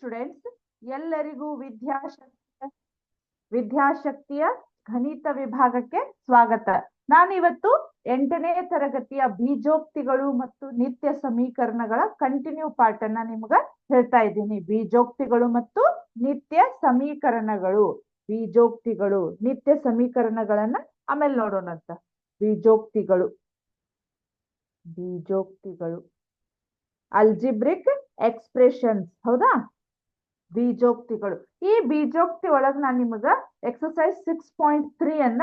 Students, ಎಲ್ಲರಿಗೂ ವಿದ್ಯಾಶಕ್ತಿಯ ಗಣಿತ ವಿಭಾಗಕ್ಕೆ ಸ್ವಾಗತ. ನಾನಿವತ್ತು 8ನೇ ತರಗತಿಯ ಬೀಜೋಕ್ತಿಗಳು ಮತ್ತು ನಿತ್ಯ ಸಮೀಕರಣಗಳ ಕಂಟಿನ್ಯೂ ಪಾರ್ಟ್ ಅನ್ನ ನಿಮ್ಗ ಹೇಳ್ತಾ ಇದ್ದೀನಿ. ಬೀಜೋಕ್ತಿಗಳು ಮತ್ತು ನಿತ್ಯ ಸಮೀಕರಣಗಳು, ಬೀಜೋಕ್ತಿಗಳು ನಿತ್ಯ ಸಮೀಕರಣಗಳನ್ನ ಆಮೇಲೆ ನೋಡೋಣಂತ. ಬೀಜೋಕ್ತಿಗಳು ಅಲ್ಜಿಬ್ರಿಕ್ ಎಕ್ಸ್ಪ್ರೆಷನ್ಸ್, ಹೌದಾ? ಬೀಜೋಕ್ತಿಗಳು. ಈ ಬೀಜೋಕ್ತಿ ಒಳಗ್ ನಾನು ನಿಮಗ ಎಕ್ಸರ್ಸೈಸ್ 6.3 ಅನ್ನ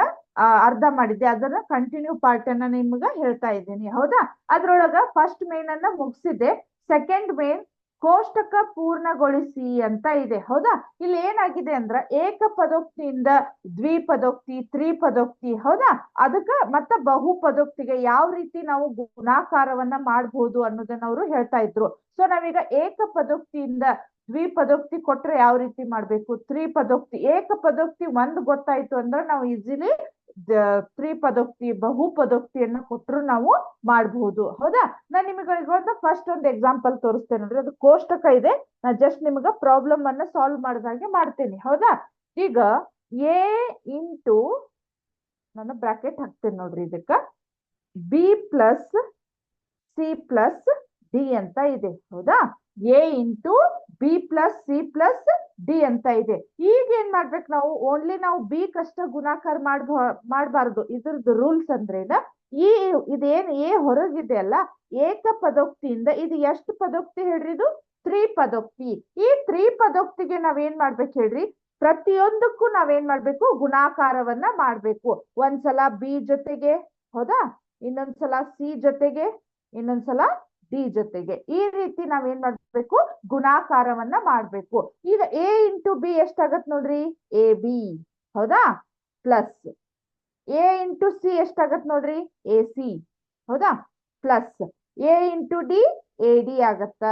ಅರ್ಧ ಮಾಡಿದ್ದೆ. ಅದನ್ನ ಕಂಟಿನ್ಯೂ ಪಾರ್ಟ್ ಅನ್ನ ನಿಮ್ಗ ಹೇಳ್ತಾ ಇದ್ದೀನಿ, ಹೌದಾ? ಅದ್ರೊಳಗ ಫಸ್ಟ್ ಮೇನ್ ಅನ್ನ ಮುಗಿಸಿದ್ದೆ. ಸೆಕೆಂಡ್ ಮೇನ್ ಕೋಷ್ಟಕ ಪೂರ್ಣಗೊಳಿಸಿ ಅಂತ ಇದೆ, ಹೌದಾ? ಇಲ್ಲಿ ಏನಾಗಿದೆ ಅಂದ್ರ ಏಕಪದೋಕ್ತಿಯಿಂದ ದ್ವಿಪದೋಕ್ತಿ, ತ್ರಿಪದೋಕ್ತಿ, ಹೌದಾ? ಅದಕ್ಕ ಮತ್ತೆ ಬಹುಪದೋಕ್ತಿಗೆ ಯಾವ ರೀತಿ ನಾವು ಗುಣಾಕಾರವನ್ನ ಮಾಡಬಹುದು ಅನ್ನೋದನ್ನ ಅವರು ಹೇಳ್ತಾ ಇದ್ರು. ಸೊ ನಾವೀಗ ಏಕಪದೋಕ್ತಿಯಿಂದ ದ್ವಿಪದೋಕ್ತಿ ಕೊಟ್ರೆ ಯಾವ ರೀತಿ ಮಾಡ್ಬೇಕು, ತ್ರಿಪದೋಕ್ತಿ, ಏಕಪದೋಕ್ತಿ ಒಂದ್ ಗೊತ್ತಾಯ್ತು ಅಂದ್ರೆ ನಾವು ಈಸಿಲಿ ತ್ರಿಪದೋಕ್ತಿ, ಬಹುಪದೋಕ್ತಿಯನ್ನ ಕೊಟ್ಟರು ನಾವು ಮಾಡಬಹುದು, ಹೌದಾ? ನಾನ್ ನಿಮಗೆ ಇವತ್ತು ಫಸ್ಟ್ ಒಂದು ಎಕ್ಸಾಂಪಲ್ ತೋರಿಸ್ತೇನೆ ನೋಡ್ರಿ. ಅದು ಕೋಷ್ಟಕ ಇದೆ, ನಾ ಜಸ್ಟ್ ನಿಮಗ ಪ್ರಾಬ್ಲಮ್ ಅನ್ನ ಸಾಲ್ವ್ ಮಾಡಿದಾಗೆ ಮಾಡ್ತೇನೆ, ಹೌದಾ? ಈಗ ಎ ಇಂಟು, ನಾನು ಬ್ರಾಕೆಟ್ ಹಾಕ್ತೇನೆ ನೋಡ್ರಿ, ಇದಕ್ಕ B plus C plus D ಅಂತ ಇದೆ, ಹೌದಾ? A into B plus C plus D ಅಂತ ಇದೆ. ಈಗ ಏನ್ ಮಾಡ್ಬೇಕು ನಾವು, ಓನ್ಲಿ ನಾವು ಬಿ ಕಷ್ಟ ಗುಣಾಕಾರ ಮಾಡಬಾರ್ದು. ಇದ್ರದ್ದು ರೂಲ್ಸ್ ಅಂದ್ರೇನ, ಇದೇನ್ ಎ ಹೊರಗಿದೆ ಅಲ್ಲ, ಏಕಪದೋಕ್ತಿಯಿಂದ ಇದು ಎಷ್ಟು ಪದೋಕ್ತಿ ಹೇಳ್ರಿ? ಇದು ತ್ರಿಪದೋಕ್ತಿ. ಈ ತ್ರಿಪದೋಕ್ತಿಗೆ ನಾವೇನ್ ಮಾಡ್ಬೇಕು ಹೇಳ್ರಿ? ಪ್ರತಿಯೊಂದಕ್ಕೂ ನಾವೇನ್ ಮಾಡ್ಬೇಕು? ಗುಣಾಕಾರವನ್ನ ಮಾಡ್ಬೇಕು. ಒಂದ್ಸಲ ಬಿ ಜೊತೆಗೆ, ಹೌದಾ? ಇನ್ನೊಂದ್ಸಲ ಸಿ ಜೊತೆಗೆ, ಇನ್ನೊಂದ್ಸಲ ಡಿ ಜೊತೆಗೆ. ಈ ರೀತಿ ನಾವೇನ್ ಮಾಡ್ಬೇಕು? ಗುಣಾಕಾರವನ್ನ ಮಾಡ್ಬೇಕು. ಈಗ ಎ ಇಂಟು ಬಿ ಎಷ್ಟಾಗತ್ ನೋಡ್ರಿ? ಎ ಬಿ, ಹೌದಾ? ಪ್ಲಸ್ ಎ ಇಂಟು ಸಿ ಎಷ್ಟಾಗತ್ ನೋಡ್ರಿ? ಎ ಸಿ, ಹೌದಾ? Plus A into D A D ಆಗತ್ತ,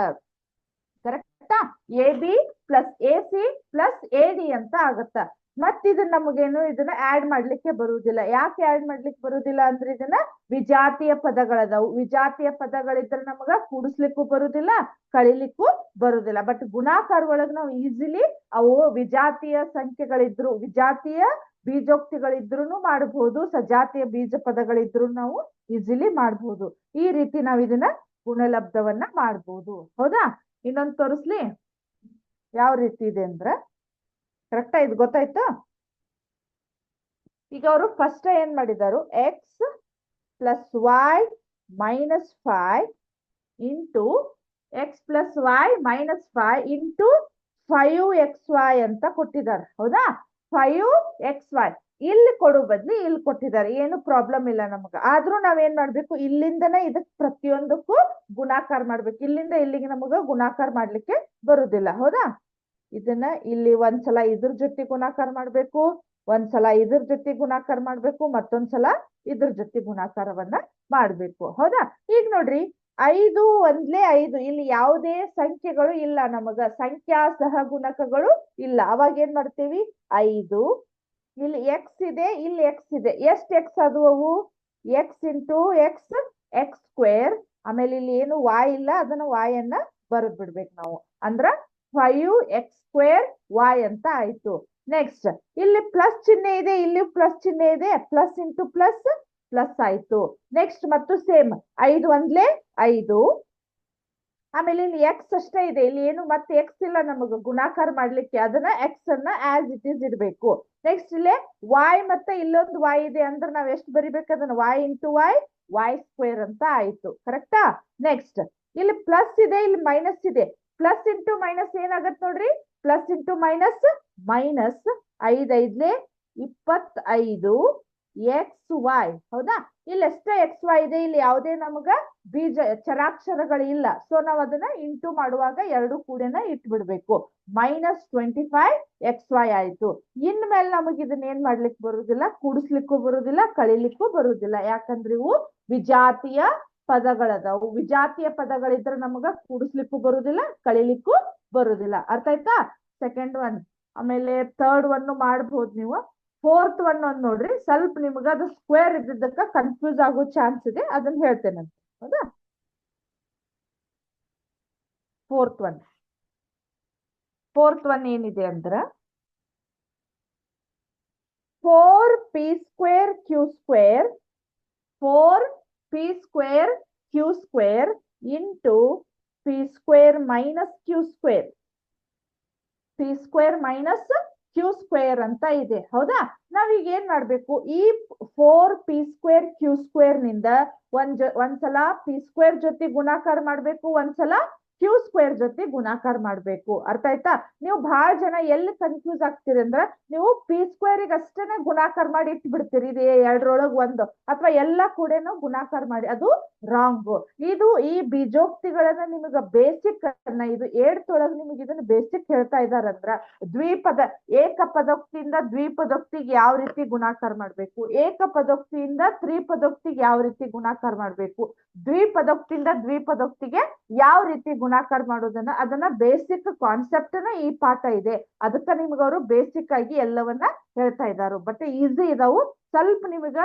ಕರೆಕ್ಟಾ? A B plus A C plus A D ಅಂತ ಆಗತ್ತ. ಮತ್ ಇದನ್ನ ನಮಗೇನು ಇದನ್ನ ಆಡ್ ಮಾಡ್ಲಿಕ್ಕೆ ಬರುವುದಿಲ್ಲ. ಯಾಕೆ ಆಡ್ ಮಾಡ್ಲಿಕ್ಕೆ ಬರುವುದಿಲ್ಲ ಅಂದ್ರೆ ಇದನ್ನ ವಿಜಾತಿಯ ಪದಗಳದಾವು. ವಿಜಾತಿಯ ಪದಗಳಿದ್ರೆ ನಮಗ ಕೂಡಿಸ್ಲಿಕ್ಕೂ ಬರುದಿಲ್ಲ, ಕಳಿಲಿಕ್ಕೂ ಬರುದಿಲ್ಲ. ಬಟ್ ಗುಣಾಕಾರ ಒಳಗ್ ನಾವು ಈಸಿಲಿ ಅವು ವಿಜಾತಿಯ ಸಂಖ್ಯೆಗಳಿದ್ರು, ವಿಜಾತಿಯ ಬೀಜೋಕ್ತಿಗಳಿದ್ರು ಮಾಡಬಹುದು, ಸಜಾತಿಯ ಬೀಜ ಪದಗಳಿದ್ರು ನಾವು ಈಸಿಲಿ ಮಾಡಬಹುದು. ಈ ರೀತಿ ನಾವು ಇದನ್ನ ಗುಣಲಬ್ಧವನ್ನ ಮಾಡಬಹುದು, ಹೌದಾ? ಇನ್ನೊಂದು ತೋರಿಸ್ಲಿ ಯಾವ ರೀತಿ ಇದೆ ಅಂದ್ರ, ಕರೆಕ್ಟಾ? ಇದು ಗೊತ್ತಾಯ್ತು? ಈಗ ಅವರು ಫಸ್ಟ್ ಏನ್ ಮಾಡಿದಾರು, x plus y minus 5 into x plus y minus 5 into 5xy ಅಂತ ಕೊಟ್ಟಿದ್ದಾರೆ, ಹೌದಾ? 5xy ಇಲ್ಲಿ ಕೊಡೋ ಬದ್ಲಿ ಇಲ್ಲಿ ಕೊಟ್ಟಿದ್ದಾರೆ, ಏನು ಪ್ರಾಬ್ಲಮ್ ಇಲ್ಲ ನಮಗ. ಆದ್ರೂ ನಾವೇನ್ ಮಾಡ್ಬೇಕು? ಇಲ್ಲಿಂದನೇ ಇದಕ್ ಪ್ರತಿಯೊಂದಕ್ಕೂ ಗುಣಾಕಾರ ಮಾಡ್ಬೇಕು. ಇಲ್ಲಿಂದ ಇಲ್ಲಿಗೆ ನಮಗ ಗುಣಾಕಾರ ಮಾಡ್ಲಿಕ್ಕೆ ಬರುದಿಲ್ಲ, ಹೌದಾ? ಇದನ್ನ ಇಲ್ಲಿ ಒಂದ್ಸಲ ಇದ್ರ ಜೊತೆ ಗುಣಾಕಾರ ಮಾಡ್ಬೇಕು, ಒಂದ್ಸಲ ಇದ್ರ ಜೊತೆ ಗುಣಾಕಾರ ಮಾಡ್ಬೇಕು, ಮತ್ತೊಂದ್ಸಲ ಇದ್ರ ಜೊತೆ ಗುಣಾಕಾರವನ್ನ ಮಾಡ್ಬೇಕು, ಹೌದಾ? ಈಗ ನೋಡ್ರಿ, 5 ಒಂದ್ಲೆ 5, ಇಲ್ಲಿ ಯಾವುದೇ ಸಂಖ್ಯೆಗಳು ಇಲ್ಲ ನಮಗ, ಸಂಖ್ಯಾ ಸಹಗುಣಕಗಳು ಇಲ್ಲ. ಅವಾಗ ಏನ್ ಮಾಡ್ತೇವಿ? 5, ಇಲ್ಲಿ ಎಕ್ಸ್ ಇದೆ, ಇಲ್ಲಿ ಎಕ್ಸ್ ಇದೆ. ಎಷ್ಟು ಎಕ್ಸ್ ಅದು? ಅವು X into X, X square. ಆಮೇಲೆ ಇಲ್ಲಿ ಏನು ವಾಯ್ ಇಲ್ಲ, ಅದನ್ನ ವಾಯ್ ಅನ್ನ ಬರೆದ್ ಬಿಡ್ಬೇಕು ನಾವು. ಅಂದ್ರ 5x ಸ್ಕ್ವೇರ್ y ಅಂತ ಆಯ್ತು. ನೆಕ್ಸ್ಟ್ ಇಲ್ಲಿ ಪ್ಲಸ್ ಚಿಹ್ನೆ ಇದೆ, ಇಲ್ಲಿ ಪ್ಲಸ್ ಚಿಹ್ನೆ ಇದೆ, ಪ್ಲಸ್ ಇಂಟು ಪ್ಲಸ್ ಪ್ಲಸ್ ಆಯ್ತು. ನೆಕ್ಸ್ಟ್ ಮತ್ತು ಸೇಮ್ 5 ಒಂದ್ಲೆ 5, ಆಮೇಲೆ ಇಲ್ಲಿ ಎಕ್ಸ್ ಅಷ್ಟೇ ಇದೆ, ಇಲ್ಲಿ ಏನು ಮತ್ತೆ ಎಕ್ಸ್ ಇಲ್ಲ ನಮಗ ಗುಣಾಕಾರ ಮಾಡ್ಲಿಕ್ಕೆ. ಅದನ್ನ ಎಕ್ಸ್ ಅನ್ನ ಆಸ್ ಇಟ್ ಈಸ್ ಇಡ್ಬೇಕು. ನೆಕ್ಸ್ಟ್ ಇಲ್ಲಿ ವಾಯ್ ಮತ್ತೆ ಇಲ್ಲೊಂದು ವಾಯ್ ಇದೆ ಅಂದ್ರೆ ನಾವ್ ಎಷ್ಟು ಬರಿಬೇಕು? ಅದನ್ನ ವಾಯ್ ಇಂಟು ವೈ ಸ್ಕ್ವೇರ್ ಅಂತ ಆಯ್ತು, ಕರೆಕ್ಟಾ? ನೆಕ್ಸ್ಟ್ ಇಲ್ಲಿ ಪ್ಲಸ್ ಇದೆ, ಇಲ್ಲಿ ಮೈನಸ್ ಇದೆ. ಪ್ಲಸ್ ಇಂಟು ಮೈನಸ್ ಏನಾಗತ್ ನೋಡ್ರಿ? Plus into minus minus. 5 5 25 X Y, ಹೌದಾ? ಇಲ್ಲಿ ಎಷ್ಟೇ ಎಕ್ಸ್ ವೈ ಇದೆ, ಇಲ್ಲಿ ಯಾವುದೇ ನಮಗ ಬೀಜ ಚರಾಕ್ಷರಗಳು ಇಲ್ಲ. ಸೊ ನಾವ್ ಅದನ್ನ ಇಂಟು ಮಾಡುವಾಗ ಎರಡು ಕೂಡನ ಇಟ್ಬಿಡ್ಬೇಕು. ಮೈನಸ್ 25 ಎಕ್ಸ್ ವೈ ಆಯ್ತು. ಇನ್ಮೇಲೆ ನಮಗ್ ಇದನ್ನ ಏನ್ ಮಾಡ್ಲಿಕ್ಕೆ ಬರುದಿಲ್ಲ, ಕೂಡಿಸ್ಲಿಕ್ಕೂ ಬರುದಿಲ್ಲ, ಕಳಿಲಿಕ್ಕೂ ಬರುದಿಲ್ಲ. ಯಾಕಂದ್ರೆ ಇವು ವಿಜಾತಿಯ ಪದಗಳದಾವು. ವಿಜಾತಿಯ ಪದಗಳಿದ್ರೆ ನಮಗ ಕೂಡಿಸ್ಲಿಕ್ಕೂ ಬರುದಿಲ್ಲ, ಕಳಿಲಿಕ್ಕೂ ಬರುದಿಲ್ಲ. ಅರ್ಥ ಆಯ್ತಾ? Second one. ಆಮೇಲೆ ಥರ್ಡ್ ಒನ್ ಮಾಡಬಹುದು ನೀವು. ಫೋರ್ತ್ ಒನ್ ಒಂದ್ ನೋಡ್ರಿ, ಸ್ವಲ್ಪ ನಿಮ್ಗ ಅದು ಸ್ಕ್ವೇರ್ ಇದ್ದಿದ್ದಕ್ಕ ಕನ್ಫ್ಯೂಸ್ ಆಗೋ ಚಾನ್ಸ್ ಇದೆ, ಅದನ್ನ ಹೇಳ್ತೇನೆ, ಹೌದಾ? ಫೋರ್ತ್ ಒನ್ ಫೋರ್ತ್ ಒನ್ ಏನಿದೆ ಅಂದ್ರ 4p² q² 4p² q² into p² minus q² p² minus q² ಅಂತ ಇದೆ. ಹೌದಾ, ನಾವೀಗ ಏನ್ ಮಾಡ್ಬೇಕು, ಈ 4p² q² ನಿಂದ ಒಂದ್ಸಲ p² ಜೊತೆ ಗುಣಾಕಾರ ಮಾಡ್ಬೇಕು, ಒಂದ್ಸಲ q² ಜೊತೆ ಗುಣಾಕಾರ ಮಾಡ್ಬೇಕು. ಅರ್ಥ ಆಯ್ತಾ? ನೀವು ಬಹಳ ಜನ ಎಲ್ಲಿ ಕನ್ಫ್ಯೂಸ್ ಆಗ್ತೀರಿ ಅಂದ್ರ, ನೀವು p² ಅಷ್ಟೇನೆ ಗುಣಾಕಾರ ಮಾಡಿ ಇಟ್ಟು ಬಿಡ್ತೀರಿ, ಇದು ಎರಡರೊಳಗ್ ಒಂದು, ಅಥವಾ ಎಲ್ಲಾ ಕೂಡನು ಗುಣಾಕಾರ ಮಾಡಿ, ಅದು ರಾಂಗ್. ಇದು ಈ ಬೀಜೋಕ್ತಿಗಳನ್ನ ನಿಮಗ ಬೇಸಿಕ್ ಅನ್ನ ಇದು 8th ಒಳಗ್ ನಿಮಗೆ ಇದನ್ನ ಬೇಸಿಕ್ ಹೇಳ್ತಾ ಇದಾರಂದ್ರ, ದ್ವಿಪದ ಏಕಪದೋಕ್ತಿಯಿಂದ ದ್ವಿಪದೋಕ್ತಿಗೆ ಯಾವ ರೀತಿ ಗುಣಾಕಾರ ಮಾಡ್ಬೇಕು, ಏಕಪದೋಕ್ತಿಯಿಂದ ತ್ರಿಪದೋಕ್ತಿಗೆ ಯಾವ ರೀತಿ ಗುಣಾಕಾರ ಮಾಡ್ಬೇಕು, ದ್ವಿಪದೋಕ್ತಿಯಿಂದ ದ್ವಿಪದೋಕ್ತಿಗೆ ಯಾವ ರೀತಿ ಗುಣಾಕಾರ ಮಾಡೋದನ್ನ ಅದನ್ನ ಬೇಸಿಕ್ ಕಾನ್ಸೆಪ್ಟ್ ನ ಈ ಪಾಠ ಇದೆ. ಅದಕ್ಕ ನಿಮ್ಗ ಅವರು ಬೇಸಿಕ್ ಆಗಿ ಎಲ್ಲವನ್ನ ಹೇಳ್ತಾ ಇದಾರು. ಬಟ್ ಈಸಿ ಇದಾವು, ಸ್ವಲ್ಪ ನಿಮಗ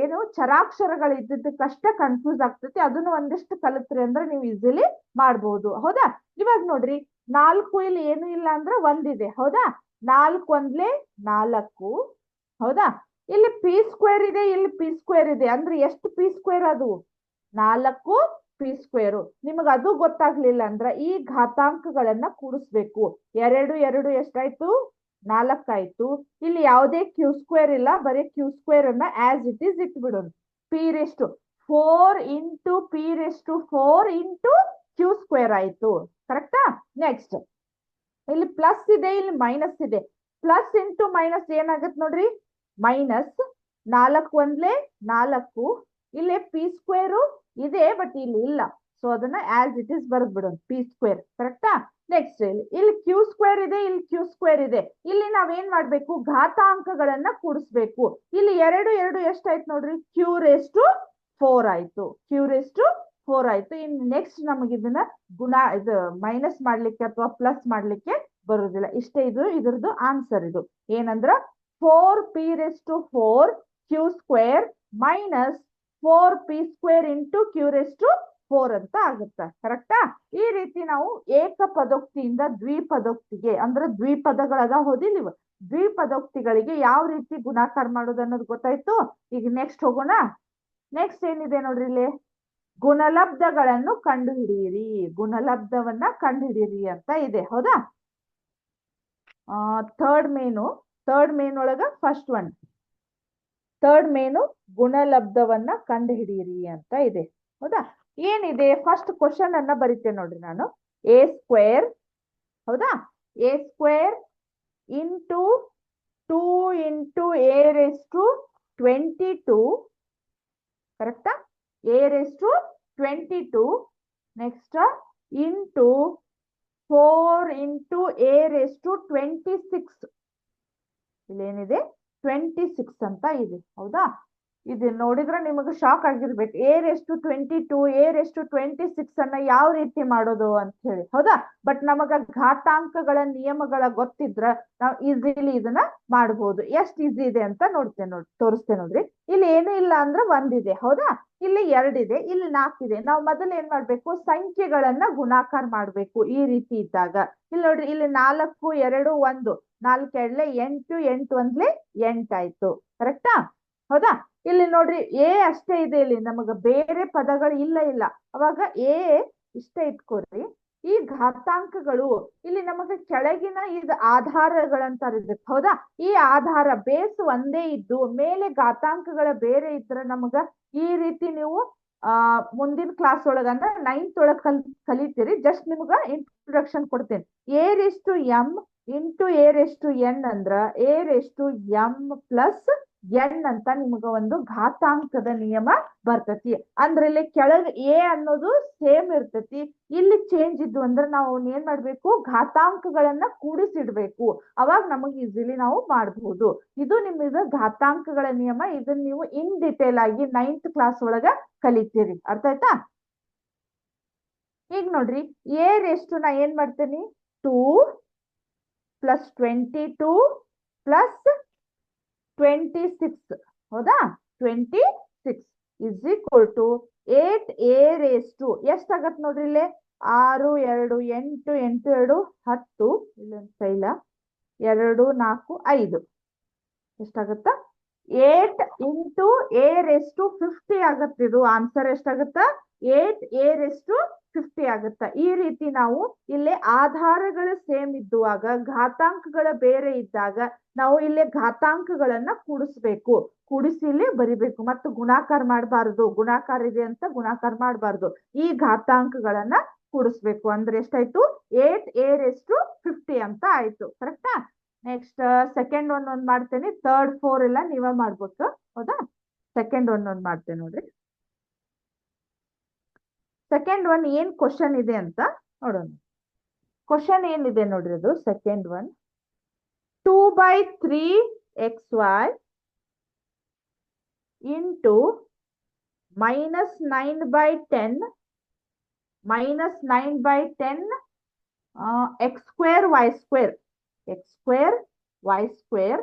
ಏನು ಚರಾಕ್ಷರಗಳು ಇದ್ದಕ್ಕಷ್ಟ ಕನ್ಫ್ಯೂಸ್ ಆಗ್ತೈತಿ, ಅದನ್ನು ಒಂದಿಷ್ಟು ಕಲಿತ್ರಿ ಅಂದ್ರೆ ನೀವು ಈಸಿಲಿ ಮಾಡ್ಬೋದು. ಹೌದಾ, ಇವಾಗ ನೋಡ್ರಿ 4 ಇಲ್ಲಿ ಏನು ಇಲ್ಲ ಅಂದ್ರೆ ಒಂದಿದೆ. ಹೌದಾ, 4 ಒಂದ್ಲೆ 4. ಹೌದಾ, ಇಲ್ಲಿ p² ಇದೆ, ಇಲ್ಲಿ p² ಇದೆ, ಅಂದ್ರೆ ಎಷ್ಟು p² ಅದು 4p². ನಿಮಗ ಅದು ಗೊತ್ತಾಗ್ಲಿಲ್ಲ ಅಂದ್ರ ಈ ಘಾತಾಂಕಗಳನ್ನ ಕೂಡಿಸ್ಬೇಕು. 2 2 ಎಷ್ಟಾಯ್ತು 4 ಆಯ್ತು. ಇಲ್ಲಿ ಯಾವುದೇ q² ಇಲ್ಲ, ಬರೀ q² ಅನ್ನ ಆಸ್ ಇಟ್ ಈಸ್ ಇಟ್ಬಿಡೋಣ. p⁴ into p⁴ into q² ಆಯ್ತು. ಕರೆಕ್ಟಾ? ನೆಕ್ಸ್ಟ್ ಇಲ್ಲಿ ಪ್ಲಸ್ ಇದೆ, ಇಲ್ಲಿ ಮೈನಸ್ ಇದೆ. ಪ್ಲಸ್ ಇಂಟು ಮೈನಸ್ ಏನಾಗತ್ ನೋಡ್ರಿ, ಮೈನಸ್ 4 ಒಂದ್ಲೆ 4. ಇಲ್ಲಿ p² ಇದೆ, ಬಟ್ ಇಲ್ಲಿ ಇಲ್ಲ, ಸೊ ಅದನ್ನ ಆಸ್ ಇಟ್ ಈಸ್ ಬರ್ದ್ ಬಿಡೋಣ, p². ಕರೆಕ್ಟಾ? ನೆಕ್ಸ್ಟ್ ಇಲ್ಲಿ q² ಇದೆ, ಇಲ್ಲಿ q² ಇದೆ. ಇಲ್ಲಿ ನಾವೇನ್ ಮಾಡ್ಬೇಕು, ಘಾತಾಂಕಗಳನ್ನ ಕೂಡಿಸ್ಬೇಕು. ಇಲ್ಲಿ 2 2 ಎಷ್ಟಾಯ್ತು ನೋಡ್ರಿ, q⁴ ಆಯ್ತು, q⁴ ಆಯ್ತು. ಇನ್ನು ನೆಕ್ಸ್ಟ್ ನಮಗೆ ಇದನ್ನ ಇದು ಮೈನಸ್ ಮಾಡ್ಲಿಕ್ಕೆ ಅಥವಾ ಪ್ಲಸ್ ಮಾಡ್ಲಿಕ್ಕೆ ಬರುದಿಲ್ಲ. ಇಷ್ಟೇ ಇದು ಇದ್ರದ್ದು ಆನ್ಸರ್. ಇದು ಏನಂದ್ರ 4p⁴ q² minus 4p² into q⁴ ಅಂತ ಆಗುತ್ತಾ. ಕರೆಕ್ಟಾ? ಈ ರೀತಿ ನಾವು ಏಕಪದೋಕ್ತಿಯಿಂದ ದ್ವಿಪದೋಕ್ತಿಗೆ ಅಂದ್ರೆ ದ್ವಿಪದಗಳದ ಹೋದಿಲ್ಲ, ದ್ವಿಪದೋಕ್ತಿಗಳಿಗೆ ಯಾವ ರೀತಿ ಗುಣಾಕಾರ ಮಾಡೋದು ಅನ್ನೋದು ಗೊತ್ತಾಯ್ತು. ಈಗ ನೆಕ್ಸ್ಟ್ ಹೋಗೋಣ. ನೆಕ್ಸ್ಟ್ ಏನಿದೆ ನೋಡ್ರಿ, ಇಲ್ಲಿ ಗುಣಲಬ್ಧಗಳನ್ನು ಕಂಡುಹಿಡಿಯಿರಿ, ಗುಣಲಬ್ಧವನ್ನ ಕಂಡುಹಿಡಿಯಿರಿ ಅಂತ ಇದೆ. ಹೌದಾ, ಥರ್ಡ್ ಮೇನ್ ಒಳಗ ಫಸ್ಟ್ ಒನ್, ಥರ್ಡ್ ಮೇನು ಗುಣಲಬ್ಧವನ್ನ ಕಂಡುಹಿಡಿಯಿರಿ ಅಂತ ಇದೆ. ಹೌದಾ, ಏನಿದೆ ಫಸ್ಟ್ ಕ್ವಶನ್ ಅನ್ನ ಬರೀತೇನೆ ನೋಡ್ರಿ ನಾನು. a², ಹೌದಾ, a² ಇಂಟು 2 ಇಂಟು a⁻²², ಕರೆಕ್ಟಾ? a⁻²². Next into 4 into a⁻26. ಇಲ್ಲೇನಿದೆ 26 ಅಂತ ಇದೆ. ಹೌದಾ, ಇದು ನೋಡಿದ್ರೆ ನಿಮಗೆ ಶಾಕ್ ಆಗಿರ್ಬೇಕು, a⁻22 a⁻26 ಅನ್ನ ಯಾವ ರೀತಿ ಮಾಡೋದು ಅಂತ ಹೇಳಿ. ಹೌದಾ, ಬಟ್ ನಮಗ ಘಾತಾಂಕಗಳ ನಿಯಮಗಳ ಗೊತ್ತಿದ್ರ ನಾವು ಈಸಿಲಿ ಇದನ್ನ ಮಾಡಬಹುದು. ಎಷ್ಟು ಈಸಿ ಇದೆ ಅಂತ ತೋರಿಸ್ತೇನೆ ನೋಡ್ರಿ. ಇಲ್ಲಿ ಏನು ಇಲ್ಲ ಅಂದ್ರೆ 1 ಇದೆ. ಹೌದಾ, ಇಲ್ಲಿ 2 ಇದೆ, ಇಲ್ಲಿ 4 ಇದೆ. ನಾವು ಮೊದಲು ಏನ್ ಮಾಡ್ಬೇಕು, ಸಂಖ್ಯೆಗಳನ್ನ ಗುಣಾಕಾರ ಮಾಡ್ಬೇಕು. ಈ ರೀತಿ ಇದ್ದಾಗ ಇಲ್ಲಿ ನೋಡ್ರಿ, ಇಲ್ಲಿ 4 2 1, 4 2 8, 8 1 8 ಆಯ್ತು. ಕರೆಕ್ಟಾ? ಹೌದಾ, ಇಲ್ಲಿ ನೋಡ್ರಿ ಎ ಅಷ್ಟೇ ಇದೆ, ಇಲ್ಲಿ ನಮಗ ಬೇರೆ ಪದಗಳು ಇಲ್ಲ. ಅವಾಗ ಎ ಇಷ್ಟೇ ಇಟ್ಕೊಡ್ರಿ. ಈ ಘಾತಾಂಕಗಳು ಇಲ್ಲಿ ನಮಗೆ ಕೆಳಗಿನ ಇದು ಆಧಾರಗಳಂತ ಇರ್ಬೇಕು. ಹೌದಾ, ಈ ಆಧಾರ ಬೇಸ್ ಒಂದೇ ಇದ್ದು ಮೇಲೆ ಘಾತಾಂಕಗಳ ಬೇರೆ ಇದ್ರ ನಮಗ ಈ ರೀತಿ ನೀವು ಮುಂದಿನ ಕ್ಲಾಸ್ ಒಳಗ ಅಂದ್ರೆ 9th ಒಳಗ ಕಲಿತೀರಿ. ಜಸ್ಟ್ ನಿಮ್ಗ ಇಂಟ್ರೊಡಕ್ಷನ್ ಕೊಡ್ತೇನೆ. a⁻m ಇಂಟು a⁻n ಅಂದ್ರ a⁻m+n ಅಂತ ನಿಮ್ಗ ಒಂದು ಘಾತಾಂಕದ ನಿಯಮ ಬರ್ತತಿ. ಅಂದ್ರೆ ಇಲ್ಲಿ ಕೆಳಗೆ ಎ ಅನ್ನೋದು ಸೇಮ್ ಇರ್ತತಿ, ಇಲ್ಲಿ ಚೇಂಜ್ ಇದ್ದು ಅಂದ್ರೆ ನಾವು ಏನ್ ಮಾಡ್ಬೇಕು, ಘಾತಾಂಕಗಳನ್ನ ಕೂಡಿಸಿಡ್ಬೇಕು. ಅವಾಗ ನಮಗ್ ಈಸಿಲಿ ನಾವು ಮಾಡಬಹುದು. ಇದು ನಿಮ್ಗೆ ಘಾತಾಂಕಗಳ ನಿಯಮ. ಇದನ್ನ ನೀವು ಇನ್ ಡಿಟೇಲ್ ಆಗಿ 9th ಕ್ಲಾಸ್ ಒಳಗ ಕಲಿತೀರಿ. ಅರ್ಥ ಆಯ್ತಾ? ಈಗ ನೋಡ್ರಿ, ನಾ ಏನ್ ಮಾಡ್ತೇನಿ, 2 + 22 + 26. ಹೌದಾ, 26 = 8a⁻². ಎಷ್ಟಾಗತ್ ನೋಡ್ರಿ, ಇಲ್ಲಿ 6 2 8 8 2 10, 2 4 5 ಎಷ್ಟಾಗುತ್ತ 8 ಇಂಟು ಎ ರೇಸ್ ಟು 50 ಆಗತ್ತೆ. ಇದು ಆನ್ಸರ್ ಎಷ್ಟಾಗುತ್ತ 8a⁻50 ಆಗುತ್ತ. ಈ ರೀತಿ ನಾವು ಇಲ್ಲಿ ಆಧಾರಗಳು ಸೇಮ್ ಇದ್ದುವಾಗ ಘಾತಾಂಕಗಳ ಬೇರೆ ಇದ್ದಾಗ ನಾವು ಇಲ್ಲಿ ಘಾತಾಂಕಗಳನ್ನ ಕೂಡಿಸ್ಬೇಕು, ಕೂಡಿಸಿ ಇಲ್ಲಿ ಬರಿಬೇಕು. ಮತ್ತು ಗುಣಾಕಾರ ಮಾಡಬಾರದು, ಗುಣಾಕಾರ ಇದೆ ಅಂತ ಗುಣಾಕಾರ ಮಾಡಬಾರ್ದು. ಈ ಘಾತಾಂಕಗಳನ್ನ ಕೂಡಿಸ್ಬೇಕು. ಅಂದ್ರೆ ಎಷ್ಟಾಯ್ತು 8a⁻50 ಅಂತ ಆಯ್ತು. ಕರೆಕ್ಟಾ? ನೆಕ್ಸ್ಟ್ ಸೆಕೆಂಡ್ ಒಂದೊಂದು ಮಾಡ್ತೇನೆ, ಥರ್ಡ್ ಫೋರ್ ಎಲ್ಲ ನೀವೇ ಮಾಡ್ಬೇಕು. ಹೌದಾ? ಸೆಕೆಂಡ್ ಒಂದೊಂದು ಮಾಡ್ತೇನೆ ನೋಡ್ರಿ. ಸೆಕೆಂಡ್ ಒನ್ ಏನ್ ಕ್ವಶನ್ ಇದೆ ಅಂತ ನೋಡೋಣ. ಕ್ವಶನ್ ಏನಿದೆ ನೋಡ್ರಿ, ಅದು second one 2/3xy into -9/10 x² y²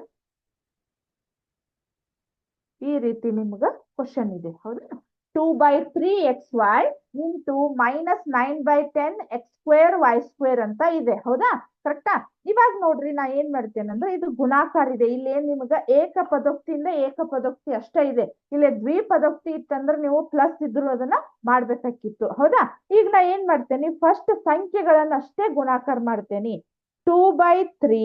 ಈ ರೀತಿ ನಿಮ್ಗ ಕ್ವಶನ್ ಇದೆ. ಹೌದಾ? 2/3xy ಇಂಟು -9/10 x² y² ಅಂತ ಇದೆ. ಹೌದಾ? ಕರೆಕ್ಟಾ? ಇವಾಗ ನೋಡ್ರಿ, ನಾ ಏನ್ ಮಾಡ್ತೇನೆ ಅಂದ್ರೆ ಇದು ಗುಣಾಕಾರ ಇದೆ. ಇಲ್ಲಿ ಏನ್ ನಿಮ್ಗ ಏಕಪದೋಕ್ತಿಯಿಂದ ಏಕಪದೋಕ್ತಿ ಅಷ್ಟೇ ಇದೆ. ಇಲ್ಲಿ ದ್ವಿಪದೋಕ್ತಿ ಇತ್ತಂದ್ರೆ ನೀವು ಪ್ಲಸ್ ಇದ್ರು ಅದನ್ನ ಮಾಡ್ಬೇಕಾಗಿತ್ತು. ಹೌದಾ? ಈಗ ನಾ ಏನ್ ಮಾಡ್ತೇನೆ, ಫಸ್ಟ್ ಸಂಖ್ಯೆಗಳನ್ನ ಅಷ್ಟೇ ಗುಣಾಕಾರ ಮಾಡ್ತೇನೆ. 2/3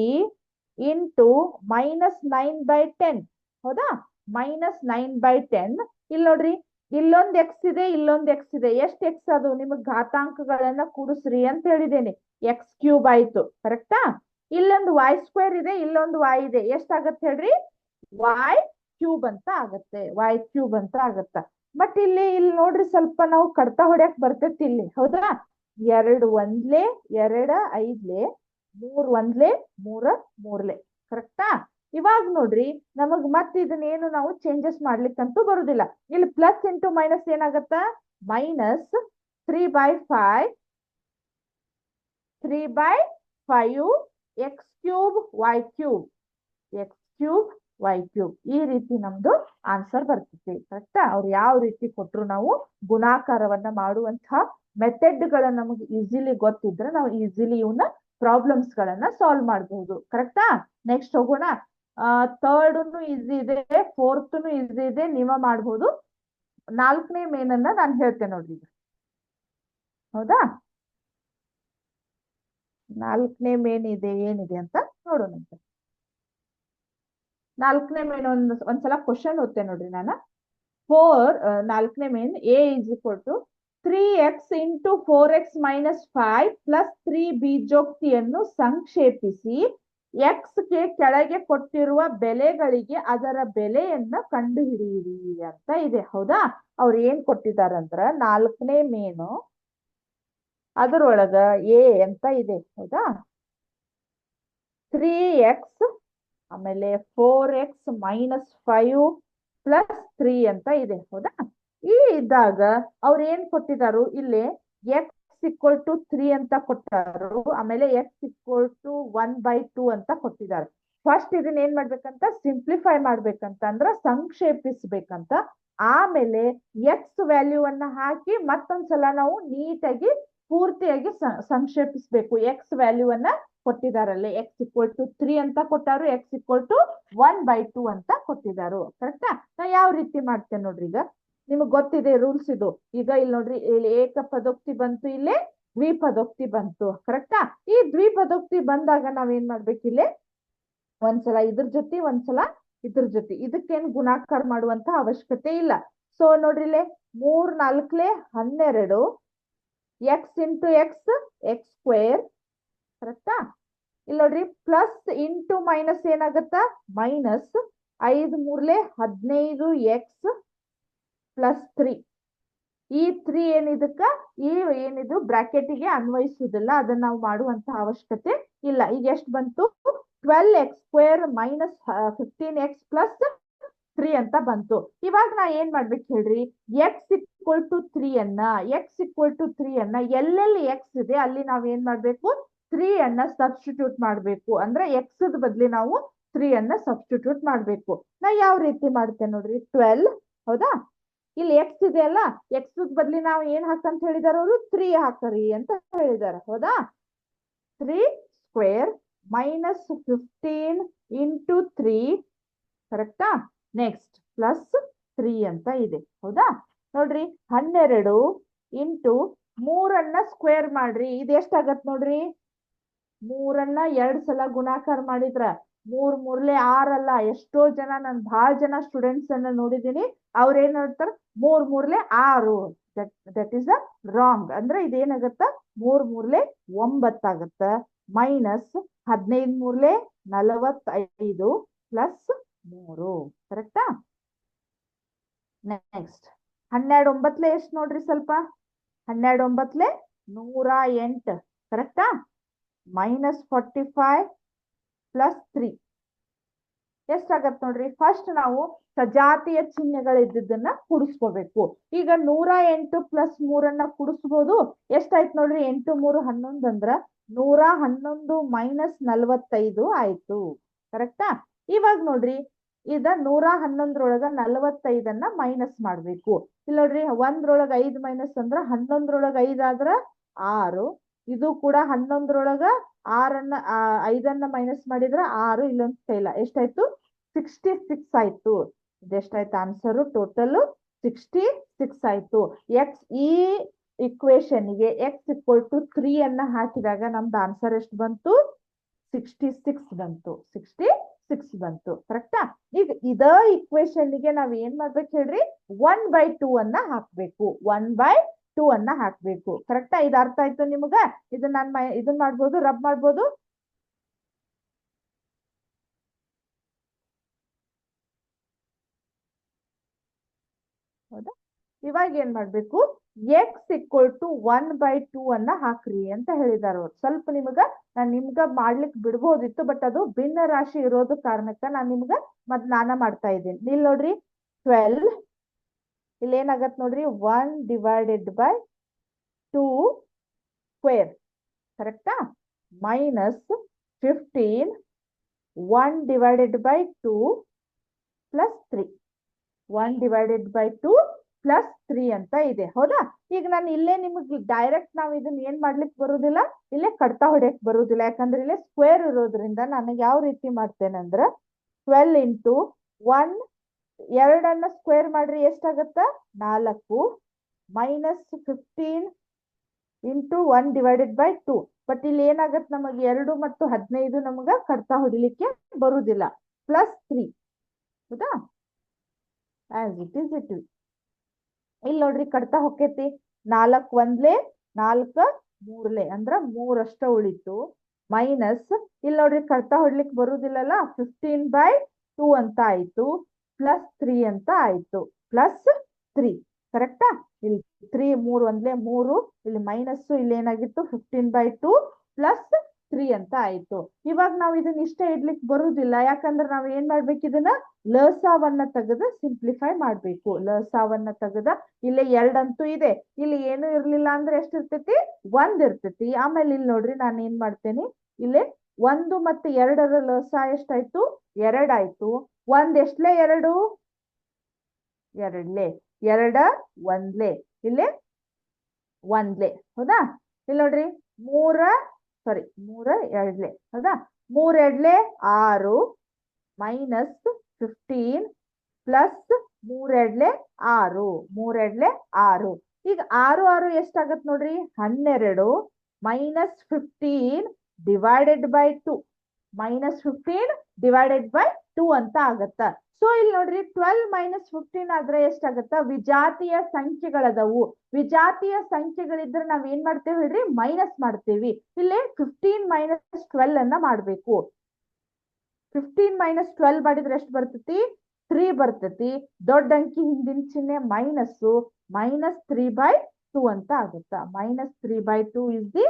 ಇಂಟು -9/10. ಹೌದಾ? -9/10. ಇಲ್ಲಿ ನೋಡ್ರಿ, ಇಲ್ಲೊಂದ್ ಎಕ್ಸ್ ಇದೆ, ಇಲ್ಲೊಂದ್ ಎಕ್ಸ್ ಇದೆ. ಎಷ್ಟ್ ಎಕ್ಸ್ ಅದು? ನಿಮಗ್ ಘಾತಾಂಕಗಳನ್ನ ಕೂಡಿಸ್ರಿ ಅಂತ ಹೇಳಿದ್ದೇನೆ. x³ ಆಯ್ತು. ಕರೆಕ್ಟಾ? ಇಲ್ಲೊಂದು y² ಇದೆ, ಇಲ್ಲೊಂದು y ಇದೆ. ಎಷ್ಟಾಗತ್ತೆ ಹೇಳ್ರಿ? y³ ಅಂತ ಆಗತ್ತೆ. y³ ಅಂತ ಆಗತ್ತ. ಬಟ್ ಇಲ್ಲಿ ನೋಡ್ರಿ, ಸ್ವಲ್ಪ ನಾವು ಕಡ್ತ ಹೊಡ್ಯಕ್ ಬರ್ತೈತಿ ಇಲ್ಲಿ. ಹೌದಾ? 2 1 2 5 3 1 3 3. ಕರೆಕ್ಟಾ? ಇವಾಗ ನೋಡ್ರಿ, ನಮಗ್ ಮತ್ತೆ ಇದನ್ನೇನು ನಾವು ಚೇಂಜಸ್ ಮಾಡ್ಲಿಕ್ಕಂತೂ ಬರುದಿಲ್ಲ. ಇಲ್ಲಿ ಪ್ಲಸ್ ಇಂಟು ಮೈನಸ್ ಏನಾಗತ್ತ? -3/5 x³ y³ ಈ ರೀತಿ ನಮ್ದು ಆನ್ಸರ್ ಬರ್ತೈತಿ. ಕರೆಕ್ಟಾ? ಅವ್ರು ಯಾವ ರೀತಿ ಕೊಟ್ರು ನಾವು ಗುಣಾಕಾರವನ್ನ ಮಾಡುವಂತಹ ಮೆಥಡ್ ನಮಗೆ ಈಸಿಲಿ ಗೊತ್ತಿದ್ರೆ ನಾವು ಈಸಿಲಿ ಇವನ್ನ ಪ್ರಾಬ್ಲಮ್ಸ್ ಗಳನ್ನ ಸಾಲ್ವ್ ಮಾಡಬಹುದು. ಕರೆಕ್ಟಾ? ನೆಕ್ಸ್ಟ್ ಹೋಗೋಣ. ಥರ್ಡ್ ಈಸಿ ಇದೆ, ಫೋರ್ತ್ ಈಸಿ ಇದೆ, ನೀವ ಮಾಡ್ಬೋದು. 4ನೇ ಮೇನನ್ನ ನಾನು ಹೇಳ್ತೇನೆ ನೋಡ್ರಿ. ಹೌದಾ? 4ನೇ ಮೇನ್ ಇದೆ, ಏನಿದೆ ಅಂತ ನೋಡೋಣ. 4ನೇ ಮೇನ್ ಒಂದ್ಸಲ ಕ್ವಶನ್ ಓದ್ತೇನೆ ನೋಡ್ರಿ ನಾನು. 4ನೇ main a = 3x into 4x - 5 + 3 ಬೀಜೋಕ್ತಿಯನ್ನು ಸಂಕ್ಷೇಪಿಸಿ x ಗೆ ಕೆಳಗೆ ಕೊಟ್ಟಿರುವ ಬೆಲೆಗಳಿಗೆ ಅದರ ಬೆಲೆಯನ್ನ ಕಂಡುಹಿಡಿಯಿರಿ ಅಂತ ಇದೆ. ಹೌದಾ? ಅವ್ರು ಏನ್ ಕೊಟ್ಟಿದಾರಂದ್ರ 4ನೇ ಮೇನು ಅದರೊಳಗ a ಅಂತ ಇದೆ. ಹೌದಾ? 3x ಆಮೇಲೆ 4x - 5 + 3 ಅಂತ ಇದೆ. ಹೌದಾ? ಈ ಇದ್ದಾಗ ಅವ್ರು ಏನ್ ಕೊಟ್ಟಿದಾರು, ಇಲ್ಲಿ x = 3 ಅಂತ ಕೊಟ್ಟಾರು, ಆಮೇಲೆ x = 1/2 ಅಂತ ಕೊಟ್ಟಿದ್ದಾರೆ. ಫಸ್ಟ್ ಇದನ್ನ ಏನ್ ಮಾಡ್ಬೇಕಂತ, ಸಿಂಪ್ಲಿಫೈ ಮಾಡ್ಬೇಕಂತ, ಅಂದ್ರ ಸಂಕ್ಷೇಪಿಸ್ಬೇಕಂತ. ಆಮೇಲೆ ಎಕ್ಸ್ ವ್ಯಾಲ್ಯೂವನ್ನ ಹಾಕಿ ಮತ್ತೊಂದ್ಸಲ ನಾವು ನೀಟಾಗಿ ಪೂರ್ತಿಯಾಗಿ ಸಂಕ್ಷೇಪಿಸ್ಬೇಕು. ಎಕ್ಸ್ ವ್ಯಾಲ್ಯೂವನ್ನ ಕೊಟ್ಟಿದಾರಲ್ಲಿ x = 3 ಅಂತ ಕೊಟ್ಟಾರು, x = 1/2 ಅಂತ ಕೊಟ್ಟಿದಾರು. ಕರೆಕ್ಟಾ? ನಾ ಯಾವ ರೀತಿ ಮಾಡ್ತೇನೆ ನೋಡ್ರಿ, ಈಗ ನಿಮಗ್ ಗೊತ್ತಿದೆ ರೂಲ್ಸ್ ಇದು. ಈಗ ಇಲ್ಲಿ ನೋಡ್ರಿ, ಇಲ್ಲಿ ಏಕಪದೋಕ್ತಿ ಬಂತು, ಇಲ್ಲಿ ದ್ವಿಪದೋಕ್ತಿ ಬಂತು. ಕರೆಕ್ಟಾ? ಈ ದ್ವಿಪದೋಕ್ತಿ ಬಂದಾಗ ನಾವೇನ್ ಮಾಡ್ಬೇಕು, ಇಲ್ಲಿ ಒಂದ್ಸಲ ಇದ್ರ ಜೊತೆ ಒಂದ್ಸಲ ಇದ್ರ ಜೊತೆ, ಇದಕ್ಕೇನ್ ಗುಣಾಕಾರ ಮಾಡುವಂತ ಅವಶ್ಯಕತೆ ಇಲ್ಲ. ಸೊ ನೋಡ್ರಿ, ಇಲ್ಲಿ 3 4 12 x ಇಂಟು x x². ಕರೆಕ್ಟಾ? ಇಲ್ಲಿ ನೋಡ್ರಿ, ಪ್ಲಸ್ ಇಂಟು ಮೈನಸ್ ಏನಾಗತ್ತ? -5 3 15 x + 3. ಈ 3 ಏನಿದಕ್ಕ ಏನಿದು ಬ್ರಾಕೆಟಿಗೆ ಅನ್ವಯಿಸುವುದಿಲ್ಲ, ಅದನ್ನ ನಾವು ಮಾಡುವಂತ ಅವಶ್ಯಕತೆ ಇಲ್ಲ. ಈಗ ಎಷ್ಟು ಬಂತು? 12x² - 15x + 3 ಅಂತ ಬಂತು. ಇವಾಗ ನಾ ಏನ್ ಮಾಡ್ಬೇಕು ಹೇಳ್ರಿ, x = 3 ಅನ್ನ ಎಲ್ಲೆಲ್ಲಿ x ಇದೆ ಅಲ್ಲಿ ನಾವ್ ಏನ್ ಮಾಡ್ಬೇಕು? 3 ಅನ್ನ ಸಬ್ಸ್ಟಿಟ್ಯೂಟ್ ಮಾಡ್ಬೇಕು. ಅಂದ್ರೆ x ಬದ್ಲಿ ನಾವು 3 ಅನ್ನ ಸಬ್ಸ್ಟಿಟ್ಯೂಟ್ ಮಾಡ್ಬೇಕು. ನಾ ಯಾವ ರೀತಿ ಮಾಡ್ತೇನೆ ನೋಡ್ರಿ, 12. ಹೌದಾ? ಇಲ್ಲಿ x ಇದೆಯಲ್ಲ, x ಬದ್ಲಿ ನಾವು ಏನ್ ಹಾಕಂತ ಹೇಳಿದಾರ ಅವರು? 3 ಹಾಕರಿ ಅಂತ ಹೇಳಿದಾರೆ. ಹೌದಾ? 3² ಮೈನಸ್ 15 ಇಂಟು 3 ಕರೆಕ್ಟಾ. ನೆಕ್ಸ್ಟ್ ಪ್ಲಸ್ 3 ಅಂತ ಇದೆ. ಹೌದಾ? ನೋಡ್ರಿ 12 ಇಂಟು 3 ಸ್ಕ್ವೇರ್ ಮಾಡ್ರಿ. ಇದು ಎಷ್ಟಾಗತ್ ನೋಡ್ರಿ. 3 2 ಸಲ ಗುಣಾಕಾರ ಮಾಡಿದ್ರ 3 ಮೂರ್ಲೆ 6 ಅಲ್ಲ. ಎಷ್ಟೋ ಜನ ನಾನು ಬಹಳ ಜನ ಸ್ಟೂಡೆಂಟ್ಸ್ ಅನ್ನ ನೋಡಿದೀನಿ, ಅವ್ರ ಏನ್ ಹೇಳ್ತಾರ 3 ಮೂರ್ಲೆ 6. That is a wrong. ಅಂದ್ರೆ ಇದೇನಾಗತ್ತ 3 ಮೂರ್ಲೆ 9 ಆಗತ್ತ. Minus 15 ಮೂರ್ಲೆ 45 plus 3. ಕರೆಕ್ಟಾ? ನೆಕ್ಸ್ಟ್ 12 9 ಎಷ್ಟು ನೋಡ್ರಿ ಸ್ವಲ್ಪ. 12 9 108. ಕರೆಕ್ಟಾ? ಮೈನಸ್ 45 ಪ್ಲಸ್ 3 ಎಷ್ಟಾಗತ್ ನೋಡ್ರಿ. ಫಸ್ಟ್ ನಾವು ಸಜಾತಿಯ ಚಿಹ್ನೆಗಳಿದ್ದನ್ನ ಕೂಡಿಸ್ಕೋಬೇಕು. ಈಗ 108 ಪ್ಲಸ್ 3 ಕೂಡಿಸ್ಬೋದು. ಎಷ್ಟಾಯ್ತು ನೋಡ್ರಿ. 8 3 11 ಅಂದ್ರ 111 ಮೈನಸ್ 45 ಆಯ್ತು. ಕರೆಕ್ಟಾ? ಇವಾಗ ನೋಡ್ರಿ, ಇದ 111ರೊಳಗ 45 ಮೈನಸ್ ಮಾಡ್ಬೇಕು. ಇಲ್ಲಿ ನೋಡ್ರಿ 1ರೊಳಗ 5 ಮೈನಸ್ ಅಂದ್ರ 11ರೊಳಗ 5 ಆದ್ರ 6. ಇದು ಕೂಡ 11ರೊಳಗ 5 ಮೈನಸ್ ಮಾಡಿದ್ರ 6. ಇಲ್ಲೊಂದು ಕೈಲ ಎಷ್ಟಾಯ್ತು 66 ಆಯ್ತು. ಇದೆಷ್ಟಾಯ್ತು ಆನ್ಸರ್. ಟೋಟಲ್ 66 ಆಯ್ತು. ಎಕ್ಸ್ ಈ ಇಕ್ವೇಶನ್ ಗೆ ಎಕ್ಸ್ ಇಕ್ವಲ್ ಟು 3 ಹಾಕಿದಾಗ ನಮ್ದು ಆನ್ಸರ್ ಎಷ್ಟು ಬಂತು. 66 ಬಂತು. 66 ಬಂತು. ಕರೆಕ್ಟಾ? ಈಗ ಇದ ಇಕ್ವೇಶನ್ ಗೆ ನಾವ್ ಏನ್ ಮಾಡ್ಬೇಕು ಹೇಳ್ರಿ. 1/2 ಹಾಕ್ಬೇಕು. 1/2 ಹಾಕ್ಬೇಕು. ಕರೆಕ್ಟಾ? ಇದು ಅರ್ಥ ಆಯ್ತು ನಿಮ್ಗ. ಇದನ್ನ ಇದನ್ ಮಾಡ್ಬೋದು, ರಬ್ ಮಾಡ್ಬೋದು. ಹೌದಾ? ಇವಾಗ ಏನ್ ಮಾಡ್ಬೇಕು. ಎಕ್ಸ್ ಇಕ್ವಲ್ ಟು 1/2 ಹಾಕ್ರಿ ಅಂತ ಹೇಳಿದಾರ ಅವ್ರು. ಸ್ವಲ್ಪ ನಾನ್ ನಿಮ್ಗ ಮಾಡ್ಲಿಕ್ ಬಿಡ್ಬೋದಿತ್ತು, ಬಟ್ ಅದು ಭಿನ್ನ ರಾಶಿ ಇರೋದು ಕಾರಣಕ್ಕ ನಾನ್ ನಿಮ್ಗ ನಾನ ಮಾಡ್ತಾ ಇದ್ದೀನಿ. ಇಲ್ಲಿ ನೋಡ್ರಿ 12 ಇಲ್ಲಿ ಏನಾಗತ್ ನೋಡ್ರಿ 1/2 ಸ್ಕ್ವೇರ್. ಕರೆಕ್ಟಾ? Minus 15 1/2 plus 3. 1/2 ಪ್ಲಸ್ 3 ಅಂತ ಇದೆ. ಹೌದಾ? ಈಗ ನಾನು ಇಲ್ಲೇ ನಿಮಗೆ ಡೈರೆಕ್ಟ್ ನಾವ್ ಇದನ್ನ ಏನ್ ಮಾಡ್ಲಿಕ್ಕೆ ಬರುದಿಲ್ಲ, ಇಲ್ಲೇ ಕಡ್ತಾ ಹೊಡ್ಯಕ್ ಬರುದಿಲ್ಲ. ಯಾಕಂದ್ರೆ ಇಲ್ಲೇ ಸ್ಕ್ವೇರ್ ಇರೋದ್ರಿಂದ ನನಗೆ ಯಾವ ರೀತಿ ಮಾಡ್ತೇನೆ ಅಂದ್ರ 12 ಇಂಟು 1 2 ಸ್ಕ್ವೇರ್ ಮಾಡ್ರಿ ಎಷ್ಟಾಗತ್ತ 4. Minus 15 into 1/2. ಬಟ್ ಇಲ್ಲಿ ಏನಾಗತ್ ನಮಗೆ 2 ಮತ್ತು 15 ನಮಗ ಕಡ್ತಾ ಹೊಡಿಲಿಕ್ಕೆ ಬರುದಿಲ್ಲ. ಪ್ಲಸ್ 3. ಹೌದಾ? As it is it. ಇಲ್ಲಿ ನೋಡ್ರಿ ಕಡ್ತಾ ಹೊಕ್ಕೇತಿ. 4 1 4 3 ಅಂದ್ರ 3 ಉಳಿತು. ಮೈನಸ್ ಇಲ್ಲಿ ನೋಡ್ರಿ ಕಡ್ತಾ ಹೊಡ್ಲಿಕ್ ಬರುದಿಲ್ಲಲ್ಲ. 15/2 ಅಂತ ಆಯ್ತು. ಪ್ಲಸ್ 3 ಅಂತ ಆಯ್ತು. ಪ್ಲಸ್ 3. ಕರೆಕ್ಟಾ? ಇಲ್ಲಿ 3 3 1 3. ಇಲ್ಲಿ ಮೈನಸ್ ಇಲ್ಲಿ ಏನಾಗಿತ್ತು 15/2 ಪ್ಲಸ್ 3 ಅಂತ ಆಯ್ತು. ಇವಾಗ ನಾವ್ ಇದನ್ನ ಇಷ್ಟ ಇಡ್ಲಿಕ್ ಬರುದಿಲ್ಲ. ಯಾಕಂದ್ರೆ ನಾವ್ ಏನ್ ಮಾಡ್ಬೇಕು, ಇದನ್ನ ಲಸಾವನ್ನ ತೆಗೆದು ಸಿಂಪ್ಲಿಫೈ ಮಾಡ್ಬೇಕು. ಲಸಾವನ್ನ ತೆಗೆದ ಇಲ್ಲಿ 2 ಅಂತೂ ಇದೆ. ಇಲ್ಲಿ ಏನು ಇರ್ಲಿಲ್ಲ ಅಂದ್ರೆ ಎಷ್ಟಿರ್ತೈತಿ 1 ಇರ್ತೈತಿ. ಆಮೇಲೆ ಇಲ್ಲಿ ನೋಡ್ರಿ ನಾನು ಏನ್ ಮಾಡ್ತೇನೆ, ಇಲ್ಲಿ 1 ಮತ್ತು 2ರ ಲಸ ಎಷ್ಟಾಯ್ತು 2 ಆಯ್ತು. 1 ಎಷ್ಟ್ಲೆ 2 2 2 1 ಇಲ್ಲಿ 1. ಹೌದಾ? ಇಲ್ಲಿ ನೋಡ್ರಿ 3 2 ಹೌದಾ? 3 2 6 ಮೈನಸ್ 15 ಪ್ಲಸ್ 3 2 6. 3 2 6. ಈಗ 6 6 ಎಷ್ಟಾಗತ್ ನೋಡ್ರಿ 12 minus 15 divided by 2. Minus 15 divided by 2 ಅಂತ ಆಗತ್ತ. ಸೊ ಇಲ್ಲಿ ನೋಡ್ರಿ 12 ಮೈನಸ್ 15 ಆದ್ರೆ ಎಷ್ಟಾಗತ್ತ, ವಿಜಾತಿಯ ಸಂಖ್ಯೆಗಳದವು. ವಿಜಾತಿಯ ಸಂಖ್ಯೆಗಳಿದ್ರೆ ನಾವ್ ಏನ್ ಮಾಡ್ತೇವೆ ಹೇಳ್ರಿ, ಮೈನಸ್ ಮಾಡ್ತೇವಿ. ಇಲ್ಲಿ 15 ಮೈನಸ್ 12 ಮಾಡ್ಬೇಕು. 15 ಮೈನಸ್ 12 ಮಾಡಿದ್ರೆ ಎಷ್ಟು ಬರ್ತೈತಿ 3 ಬರ್ತೈತಿ. ದೊಡ್ಡ ಅಂಕಿ ಹಿಂದಿನ ಚಿಹ್ನೆ ಮೈನಸ್. ಮೈನಸ್ 3/2 ಅಂತ ಆಗುತ್ತಾ. Minus 3/2 is the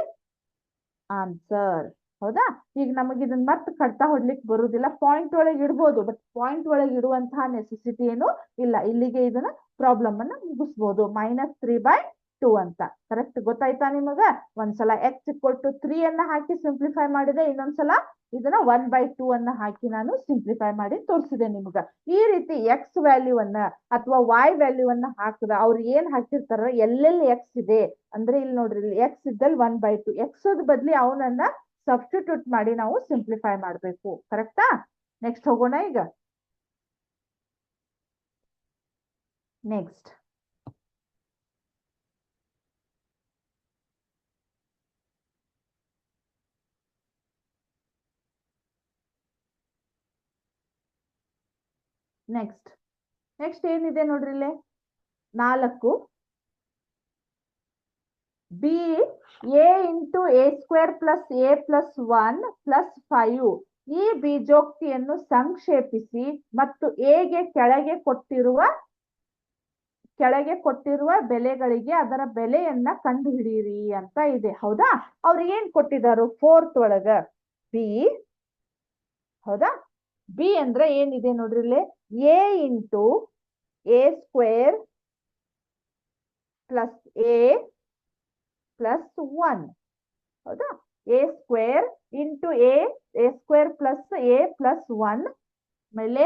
answer. ಹೌದಾ? ಈಗ ನಮಗೆ ಇದನ್ನ ಮತ್ತೆ ಕಡ್ತಾ ಹೊಡ್ಲಿಕ್ಕೆ ಬರುದಿಲ್ಲ. ಪಾಯಿಂಟ್ ಒಳಗೆ ಇಡ್ಬೋದು, ಬಟ್ ಪಾಯಿಂಟ್ ಒಳಗೆ ಇಡುವಂತಹ ನೆಸೆಸಿಟಿ ಏನು ಇಲ್ಲ. ಇಲ್ಲಿಗೆ ಇದನ್ನ ಪ್ರಾಬ್ಲಮ್ ಅನ್ನ ಮುಗಿಸ್ಬೋದು. ಮೈನಸ್ 3/2 ಅಂತ. ಕರೆಕ್ಟ್ ಗೊತ್ತಾಯ್ತಾ ನಿಮಗ? ಒಂದ್ಸಲ ಎಕ್ಸ್ ಇಕ್ವಲ್ ಟು 3 ಹಾಕಿ ಸಿಂಪ್ಲಿಫೈ ಮಾಡಿದೆ. ಇನ್ನೊಂದ್ಸಲ ಇದನ್ನ 1/2 ಹಾಕಿ ನಾನು ಸಿಂಪ್ಲಿಫೈ ಮಾಡಿ ತೋರಿಸಿದೆ ನಿಮ್ಗ. ಈ ರೀತಿ ಎಕ್ಸ್ ವ್ಯಾಲ್ಯೂ ಅಥವಾ ವೈ ವ್ಯಾಲ್ಯೂ ಹಾಕದ ಅವ್ರು ಏನ್ ಹಾಕಿರ್ತಾರ, ಎಲ್ಲೆಲ್ಲಿ ಎಕ್ಸ್ ಇದೆ ಅಂದ್ರೆ ಇಲ್ಲಿ ನೋಡ್ರಿ, ಇಲ್ಲಿ ಎಕ್ಸ್ ಇದ್ದಲ್ಲಿ 1/2. ಎಕ್ಸ್ ಬದ್ಲಿ ಅವನನ್ನ ಸಬ್ಸ್ಟಿಟ್ಯೂಟ್ ಮಾಡಿ ನಾವು ಸಿಂಪ್ಲಿಫೈ ಮಾಡಬೇಕು. ಕರೆಕ್ಟಾ? ನೆಕ್ಸ್ಟ್ ಹೋಗೋಣ ಈಗ. ನೆಕ್ಸ್ಟ್ ನೆಕ್ಸ್ಟ್ ನೆಕ್ಸ್ಟ್ ಏನಿದೆ ನೋಡ್ರಿ ಇಲ್ಲಿ 4 B A into A square plus A plus 1 plus 5 ಈ ಬೀಜೋಕ್ತಿಯನ್ನು ಸಂಕ್ಷೇಪಿಸಿ ಮತ್ತು ಎಗೆ ಕೆಳಗೆ ಕೊಟ್ಟಿರುವ ಬೆಲೆಗಳಿಗೆ ಅದರ ಬೆಲೆಯನ್ನ ಕಂಡು ಹಿಡಿಯಿರಿ ಅಂತ ಇದೆ. ಹೌದಾ? ಅವ್ರು ಏನ್ ಕೊಟ್ಟಿದ್ದಾರೆ 4th ಒಳಗ ಬಿ. ಹೌದಾ? ಬಿ ಅಂದ್ರೆ ಏನಿದೆ ನೋಡ್ರಿ ಇಲ್ಲಿ A into A square plus A plus 1. ಹೌದಾ? A square into A square plus A plus 1 ಮೇಲೆ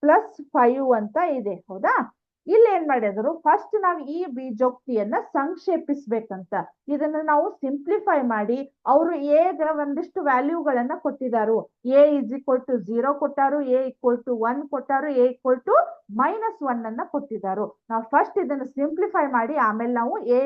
ಪ್ಲಸ್ 5 ಅಂತ ಇದೆ. ಹೌದಾ? ಇಲ್ಲಿ ಏನ್ ಮಾಡಿದ್ರು, ಫಸ್ಟ್ ನಾವು ಈ ಬೀಜೋಕ್ತಿಯನ್ನ ಸಂಕ್ಷೇಪಿಸ್ಬೇಕಂತ ಇದನ್ನ ನಾವು ಸಿಂಪ್ಲಿಫೈ ಮಾಡಿ ಅವರು ಎಗ ಒಂದಿಷ್ಟು ವ್ಯಾಲ್ಯೂಗಳನ್ನ ಕೊಟ್ಟಿದ್ದಾರೆ. ಎ ಇಸ್ ಈಕ್ವಲ್ ಟು 0 ಕೊಟ್ಟಾರು, ಎ ಈಕ್ವಲ್ ಟು 1 ಕೊಟ್ಟಾರು, ಎ ಈಕ್ವಲ್ ಟು -1 ಅನ್ನ ಕೊಟ್ಟಿದ್ದಾರೆ. ನಾವು ಫಸ್ಟ್ ಇದನ್ನ ಸಿಂಪ್ಲಿಫೈ ಮಾಡಿ ಆಮೇಲೆ ನಾವು ಎ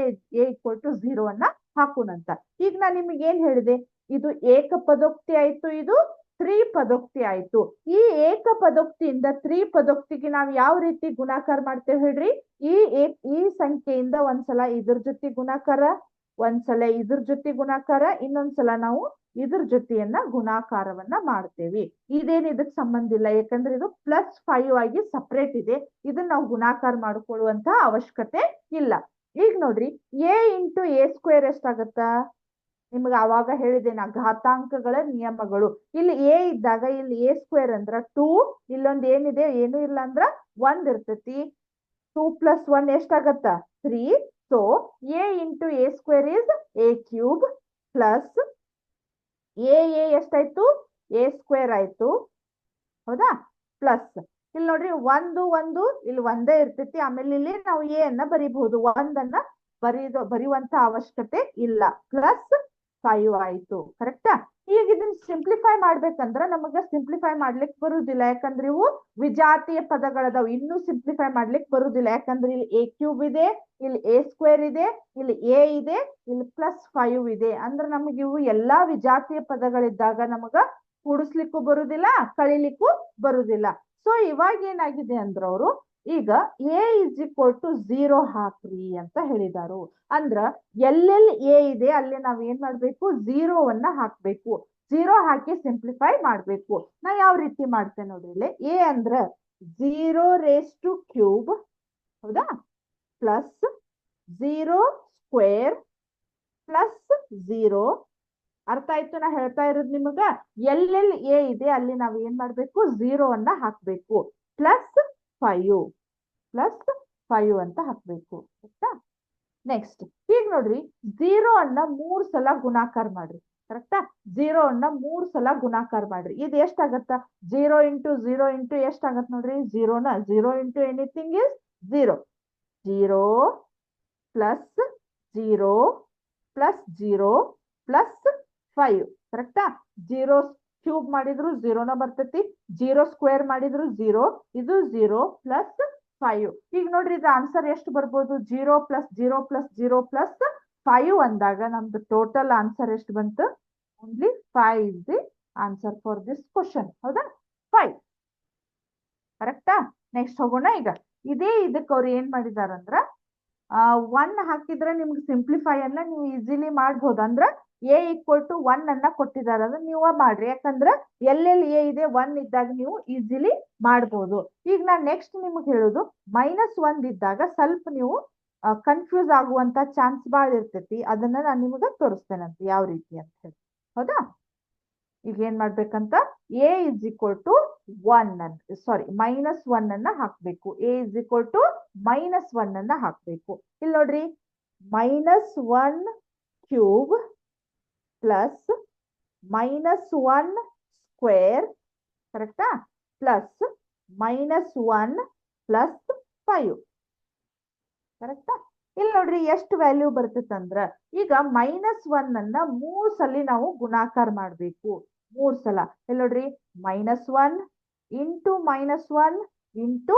ಈಕ್ವಲ್ ಟು 0 ಅನ್ನ ಹಾಕೋಣಂತ. ಈಗ ನಾನು ನಿಮಗೆ ಏನ್ ಹೇಳಿದೆ, ಇದು ಏಕಪದೋಕ್ತಿ ಆಯ್ತು, ಇದು ತ್ರಿಪದೋಕ್ತಿ ಆಯ್ತು. ಈ ಏಕಪದೋಕ್ತಿಯಿಂದ ತ್ರಿಪದೋಕ್ತಿಗೆ ನಾವು ಯಾವ ರೀತಿ ಗುಣಾಕಾರ ಮಾಡ್ತೇವೆ ಹೇಳ್ರಿ? ಈ ಸಂಖ್ಯೆಯಿಂದ ಒಂದ್ಸಲ ಇದ್ರ ಜೊತೆ ಗುಣಾಕಾರ, ಒಂದ್ಸಲ ಇದ್ರ ಜೊತೆ ಗುಣಾಕಾರ, ಇನ್ನೊಂದ್ಸಲ ನಾವು ಇದ್ರ ಜೊತೆಯನ್ನ ಗುಣಾಕಾರವನ್ನ ಮಾಡ್ತೇವೆ. ಇದೇನು ಇದಕ್ ಸಂಬಂಧ ಇಲ್ಲ, ಯಾಕಂದ್ರೆ ಇದು +5 ಆಗಿ ಸಪರೇಟ್ ಇದೆ. ಇದನ್ನ ನಾವು ಗುಣಾಕಾರ ಮಾಡ್ಕೊಳ್ಳುವಂತ ಅವಶ್ಯಕತೆ ಇಲ್ಲ. ಈಗ ನೋಡ್ರಿ ಎ ಇಂಟು ಎ ಸ್ಕ್ವೇರ್ ಎಷ್ಟಾಗತ್ತಾ? ನಿಮ್ಗೆ ಅವಾಗ ಹೇಳಿದೆ ನಾ ಘಾತಾಂಕಗಳ ನಿಯಮಗಳು. ಇಲ್ಲಿ ಎ ಇದ್ದಾಗ ಇಲ್ಲಿ ಎ ಸ್ಕ್ವೇರ್ ಅಂದ್ರ 2, ಇಲ್ಲೊಂದ್ ಏನಿದೆ ಏನು ಇಲ್ಲ ಅಂದ್ರ 1 ಇರ್ತೈತಿ. 2 + 1 ಎಷ್ಟಾಗತ್ತ? 3. So A into A square is A cube plus A ಎಷ್ಟಾಯ್ತು? ಎ ಸ್ಕ್ವೇರ್ ಆಯ್ತು. ಹೌದಾ? ಪ್ಲಸ್ ಇಲ್ಲಿ ನೋಡ್ರಿ 1 ಇಲ್ಲಿ ಒಂದೇ ಇರ್ತೈತಿ. ಆಮೇಲೆ ಇಲ್ಲಿ ನಾವು ಎ ಅನ್ನ ಬರಿಬಹುದು, 1 ಅನ್ನ ಬರೆಯುವಂತ ಅವಶ್ಯಕತೆ ಇಲ್ಲ. ಪ್ಲಸ್ 5 ಆಯ್ತು. ಕರೆಕ್ಟಾ? ಈಗ ಇದನ್ನ ಸಿಂಪ್ಲಿಫೈ ಮಾಡ್ಬೇಕಂದ್ರ ನಮಗ ಸಿಂಪ್ಲಿಫೈ ಮಾಡ್ಲಿಕ್ಕೆ ಬರುದಿಲ್ಲ, ಯಾಕಂದ್ರೆ ಇವು ವಿಜಾತೀಯ ಪದಗಳದಾವ್. ಇನ್ನೂ ಸಿಂಪ್ಲಿಫೈ ಮಾಡ್ಲಿಕ್ಕೆ ಬರುದಿಲ್ಲ, ಯಾಕಂದ್ರೆ ಇಲ್ಲಿ ಎ ಕ್ಯೂಬ್ ಇದೆ, ಇಲ್ಲಿ ಎ ಸ್ಕ್ವೇರ್ ಇದೆ, ಇಲ್ಲಿ ಎ ಇದೆ, ಇಲ್ಲಿ +5 ಇದೆ. ಅಂದ್ರೆ ನಮಗೆ ಇವು ಎಲ್ಲಾ ವಿಜಾತೀಯ ಪದಗಳಿದ್ದಾಗ ನಮಗ ಕೂಡಿಸ್ಲಿಕ್ಕೂ ಬರುದಿಲ್ಲ, ಕಳಿಲಿಕ್ಕೂ ಬರುದಿಲ್ಲ. ಸೊ ಇವಾಗ ಏನಾಗಿದೆ ಅಂದ್ರ ಅವರು ಈಗ ಎ ಇಸ್ ಈಕ್ವಲ್ ಟು 0 ಹಾಕ್ರಿ ಅಂತ ಹೇಳಿದಾರು. ಅಂದ್ರ ಎಲ್ಲೆಲ್ಲಿ ಎ ಇದೆ ಅಲ್ಲಿ ನಾವ್ ಏನ್ ಮಾಡ್ಬೇಕು? 0 ಹಾಕ್ಬೇಕು. 0 ಹಾಕಿ ಸಿಂಪ್ಲಿಫೈ ಮಾಡ್ಬೇಕು. ನಾ ಯಾವ ರೀತಿ ಮಾಡ್ತೇನೆ ನೋಡ್ರಿ ಇಲ್ಲಿ. ಎ ಅಂದ್ರ 0 raised to ಕ್ಯೂಬ್, ಹೌದಾ? Plus 0 square plus 0. ಅರ್ಥ ಆಯ್ತು ನಾ ಹೇಳ್ತಾ ಇರೋದು ನಿಮಗ? ಎಲ್ಲೆಲ್ಲಿ ಎ ಇದೆ ಅಲ್ಲಿ ನಾವ್ ಏನ್ ಮಾಡ್ಬೇಕು? 0 ಹಾಕ್ಬೇಕು. ಪ್ಲಸ್ 5 ಅಂತ ಹಾಕ್ಬೇಕು. ಕರೆಕ್ಟಾ? ನೆಕ್ಸ್ಟ್ ಈಗ ನೋಡ್ರಿ 0 3 ಸಲ ಗುಣಾಕಾರ ಮಾಡ್ರಿ. ಕರೆಕ್ಟಾ? 0 3 ಸಲ ಗುಣಾಕಾರ ಮಾಡ್ರಿ. ಇದು ಎಷ್ಟಾಗತ್ತ? 0 ಇಂಟು 0 ಇಂಟು ಎಷ್ಟಾಗತ್ ನೋಡ್ರಿ? 0 into anything is 0. 0 plus 0 plus 0 plus 5. ಕರೆಕ್ಟಾ? 0 ಕ್ಯೂಬ್ ಮಾಡಿದ್ರು 0ನ ಬರ್ತೈತಿ, 0 ಸ್ಕ್ವೇರ್ ಮಾಡಿದ್ರು 0, ಇದು 0 ಪ್ಲಸ್ 5. ಈಗ ನೋಡ್ರಿ ಇದು ಆನ್ಸರ್ ಎಷ್ಟು ಬರ್ಬೋದು? 0 ಪ್ಲಸ್ 0 ಪ್ಲಸ್ 0 ಪ್ಲಸ್ 5 ಅಂದಾಗ ನಮ್ದು ಟೋಟಲ್ ಆನ್ಸರ್ ಎಷ್ಟು ಬಂತು? Only 5 is the answer for this question. ಹೌದಾ? 5. ಕರೆಕ್ಟಾ? ನೆಕ್ಸ್ಟ್ ಹೋಗೋಣ ಈಗ. ಇದಕ್ಕೆ ಅವ್ರು ಏನ್ ಮಾಡಿದಾರಂದ್ರ 1 ಹಾಕಿದ್ರೆ ನಿಮ್ಗೆ ಸಿಂಪ್ಲಿಫೈ ಅನ್ನ ನೀವು ಈಸಿಲಿ ಮಾಡ್ಬೋದು. ಅಂದ್ರ ಎ ಈಕ್ವಲ್ ಟು 1 ಕೊಟ್ಟಿದ್ದಾರೆ, ಅದನ್ನ ನೀವು ಮಾಡ್ರಿ. ಯಾಕಂದ್ರ ಎಲ್ಲೆಲ್ಲಿ ಎ ಇದೆ 1 ಇದ್ದಾಗ ನೀವು ಈಸಿಲಿ ಮಾಡ್ಬೋದು. ಈಗ ನಾನ್ ನೆಕ್ಸ್ಟ್ ನಿಮ್ಗೆ ಹೇಳುದು -1 ಇದ್ದಾಗ ಸ್ವಲ್ಪ ನೀವು ಕನ್ಫ್ಯೂಸ್ ಆಗುವಂತ ಚಾನ್ಸ್ ಬಾಳ ಇರ್ತೈತಿ. ಅದನ್ನ ನಾನು ನಿಮ್ಗೆ ತೋರಿಸ್ತೇನಂತ ಯಾವ ರೀತಿ ಅಂತ ಹೇಳಿ. ಹೌದಾ? ಈಗ ಏನ್ ಮಾಡ್ಬೇಕಂತ? ಎ ಇಸ್ ಈಕ್ವಲ್ ಟು 1 ಸಾರಿ -1 ಹಾಕ್ಬೇಕು. ಎ ಇಸ್ ಈಕ್ವಲ್ ಟು -1 ಹಾಕ್ಬೇಕು. ಇಲ್ಲಿ ನೋಡ್ರಿ -1 ಕ್ಯೂಬ್ ಪ್ಲಸ್ -1 ಸ್ಕ್ವೇರ್, ಕರೆಕ್ಟಾ? Plus -1 plus 5. ಕರೆಕ್ಟಾ? ಇಲ್ಲಿ ನೋಡ್ರಿ ಎಷ್ಟು ವ್ಯಾಲ್ಯೂ ಬರ್ತೈತಂದ್ರ ಈಗ -1 ಅನ್ನ 3 ಸಲ ನಾವು ಗುಣಾಕಾರ ಮಾಡ್ಬೇಕು. 3 ಸಲ. ಇಲ್ಲಿ ನೋಡ್ರಿ -1 ಇಂಟು -1 ಇಂಟು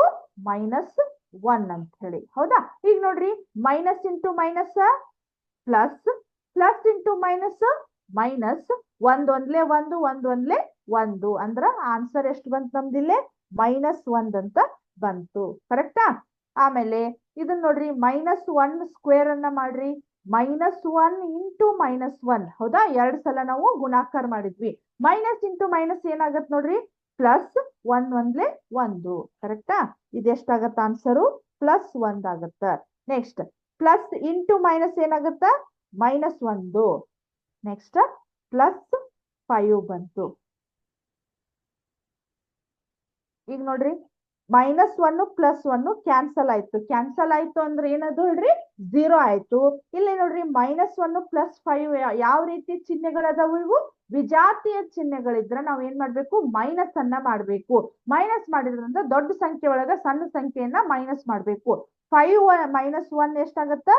-1 ಅಂತ ಹೇಳಿ. ಹೌದಾ? ಈಗ ನೋಡ್ರಿ minus into minus plus, plus into minus minus, ಒಂದೊಂದ್ಲೆ ಒಂದು ಅಂದ್ರ ಆನ್ಸರ್ ಎಷ್ಟು ಬಂತು ನಮ್ದಿಲ್ಲೇ -1 ಅಂತ ಬಂತು. ಕರೆಕ್ಟಾ? ಆಮೇಲೆ ಇದನ್ನ ನೋಡ್ರಿ -1 ಸ್ಕ್ವೇರ್ ಅನ್ನ ಮಾಡ್ರಿ. -1 ಇಂಟು -1. ಹೌದಾ? 2 ಸಲ ನಾವು ಗುಣಾಕಾರ ಮಾಡಿದ್ವಿ. ಮೈನಸ್ ಇಂಟು ಮೈನಸ್ ಏನಾಗತ್ ನೋಡ್ರಿ ಪ್ಲಸ್, ಒಂದೊಂದ್ಲೆ ಒಂದು. ಕರೆಕ್ಟಾ? ಇದೆಷ್ಟಾಗತ್ತ ಆನ್ಸರು +1 ಆಗತ್ತ. ನೆಕ್ಸ್ಟ್ ಪ್ಲಸ್ ಇಂಟು ಮೈನಸ್ ಏನಾಗತ್ತ -1. ನೆಕ್ಸ್ಟ್ +5 ಬಂತು. ಈಗ ನೋಡ್ರಿ -1 +1 ಕ್ಯಾನ್ಸಲ್ ಆಯ್ತು. ಕ್ಯಾನ್ಸಲ್ ಆಯ್ತು ಅಂದ್ರೆ ಏನದು ಹೇಳ್ರಿ 0 ಆಯ್ತು. ಇಲ್ಲಿ ನೋಡ್ರಿ -1 +5 ಯಾವ ರೀತಿ ಚಿಹ್ನೆಗಳದಾವು ಇವು ವಿಜಾತಿಯ ಚಿಹ್ನೆಗಳಿದ್ರ ನಾವ್ ಏನ್ ಮಾಡ್ಬೇಕು ಮೈನಸ್ ಅನ್ನ ಮಾಡ್ಬೇಕು. ಮೈನಸ್ ಮಾಡಿದ್ರಿಂದ ದೊಡ್ಡ ಸಂಖ್ಯೆ ಒಳಗ ಸಣ್ಣ ಸಂಖ್ಯೆಯನ್ನ ಮೈನಸ್ ಮಾಡ್ಬೇಕು. 5 -1 ಎಷ್ಟಾಗತ್ತ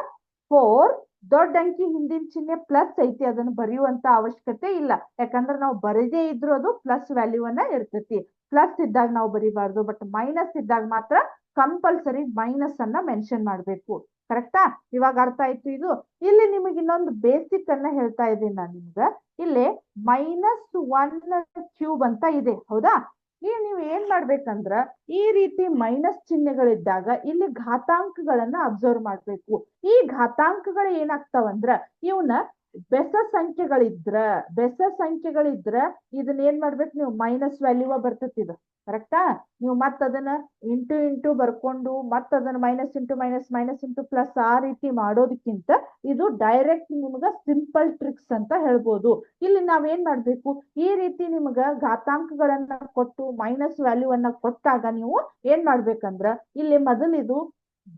4. ದೊಡ್ಡ ಅಂಕಿ ಹಿಂದಿನ ಚಿಹ್ನೆ ಪ್ಲಸ್ ಐತಿ, ಅದನ್ನು ಬರೆಯುವಂತ ಅವಶ್ಯಕತೆ ಇಲ್ಲ. ಯಾಕಂದ್ರೆ ನಾವು ಬರದೇ ಇದ್ರು ಅದು ಪ್ಲಸ್ ವ್ಯಾಲ್ಯೂ ಅನ್ನ ಇರ್ತೈತಿ. ಪ್ಲಸ್ ಇದ್ದಾಗ ನಾವು ಬರಿಬಾರ್ದು, ಬಟ್ ಮೈನಸ್ ಇದ್ದಾಗ ಮಾತ್ರ ಕಂಪಲ್ಸರಿ ಮೈನಸ್ ಅನ್ನ ಮೆನ್ಷನ್ ಮಾಡ್ಬೇಕು. ಕರೆಕ್ಟಾ? ಇವಾಗ ಅರ್ಥ ಆಯ್ತು ಇದು. ಇಲ್ಲಿ ನಿಮಗೆ ಇನ್ನೊಂದು ಬೇಸಿಕ್ ಅನ್ನ ಹೇಳ್ತಾ ಇದ್ದೀನಿ ನಾನು ನಿಮ್ಗ. ಇಲ್ಲಿ -1³ ಅಂತ ಇದೆ. ಹೌದಾ? ಈಗ ನೀವು ಏನ್ ಮಾಡ್ಬೇಕಂದ್ರ ಈ ರೀತಿ ಮೈನಸ್ ಚಿಹ್ನೆಗಳಿದ್ದಾಗ ಇಲ್ಲಿ ಘಾತಾಂಕಗಳನ್ನ ಅಬ್ಸರ್ವ್ ಮಾಡ್ಬೇಕು. ಈ ಘಾತಾಂಕಗಳು ಏನಾಗ್ತಾವಂದ್ರ ಇವನ್ನ ಬೆಸ ಸಂಖ್ಯೆಗಳಿದ್ರ ಇದನ್ನ ಏನ್ ಮಾಡ್ಬೇಕು ನೀವು ಮೈನಸ್ ವ್ಯಾಲ್ಯೂ ಬರ್ತೈತಿ ಇದು. ಕರೆಕ್ಟಾ? ನೀವು ಮತ್ತ ಅದನ್ನ ಇಂಟು ಬರ್ಕೊಂಡು ಮತ್ತ ಅದನ್ನ ಮೈನಸ್ ಇಂಟು ಪ್ಲಸ್ ಆ ರೀತಿ ಮಾಡೋದಕ್ಕಿಂತ ಇದು ಡೈರೆಕ್ಟ್ ನಿಮ್ಗ ಸಿಂಪಲ್ ಟ್ರಿಕ್ಸ್ ಅಂತ ಹೇಳ್ಬೋದು. ಇಲ್ಲಿ ನಾವೇನ್ ಮಾಡ್ಬೇಕು ಈ ರೀತಿ ನಿಮ್ಗ ಘಾತಾಂಕಗಳನ್ನ ಕೊಟ್ಟು ಮೈನಸ್ ವ್ಯಾಲ್ಯೂ ಅನ್ನ ಕೊಟ್ಟಾಗ ನೀವು ಏನ್ ಮಾಡ್ಬೇಕಂದ್ರ ಇಲ್ಲಿ ಮೊದಲಿದು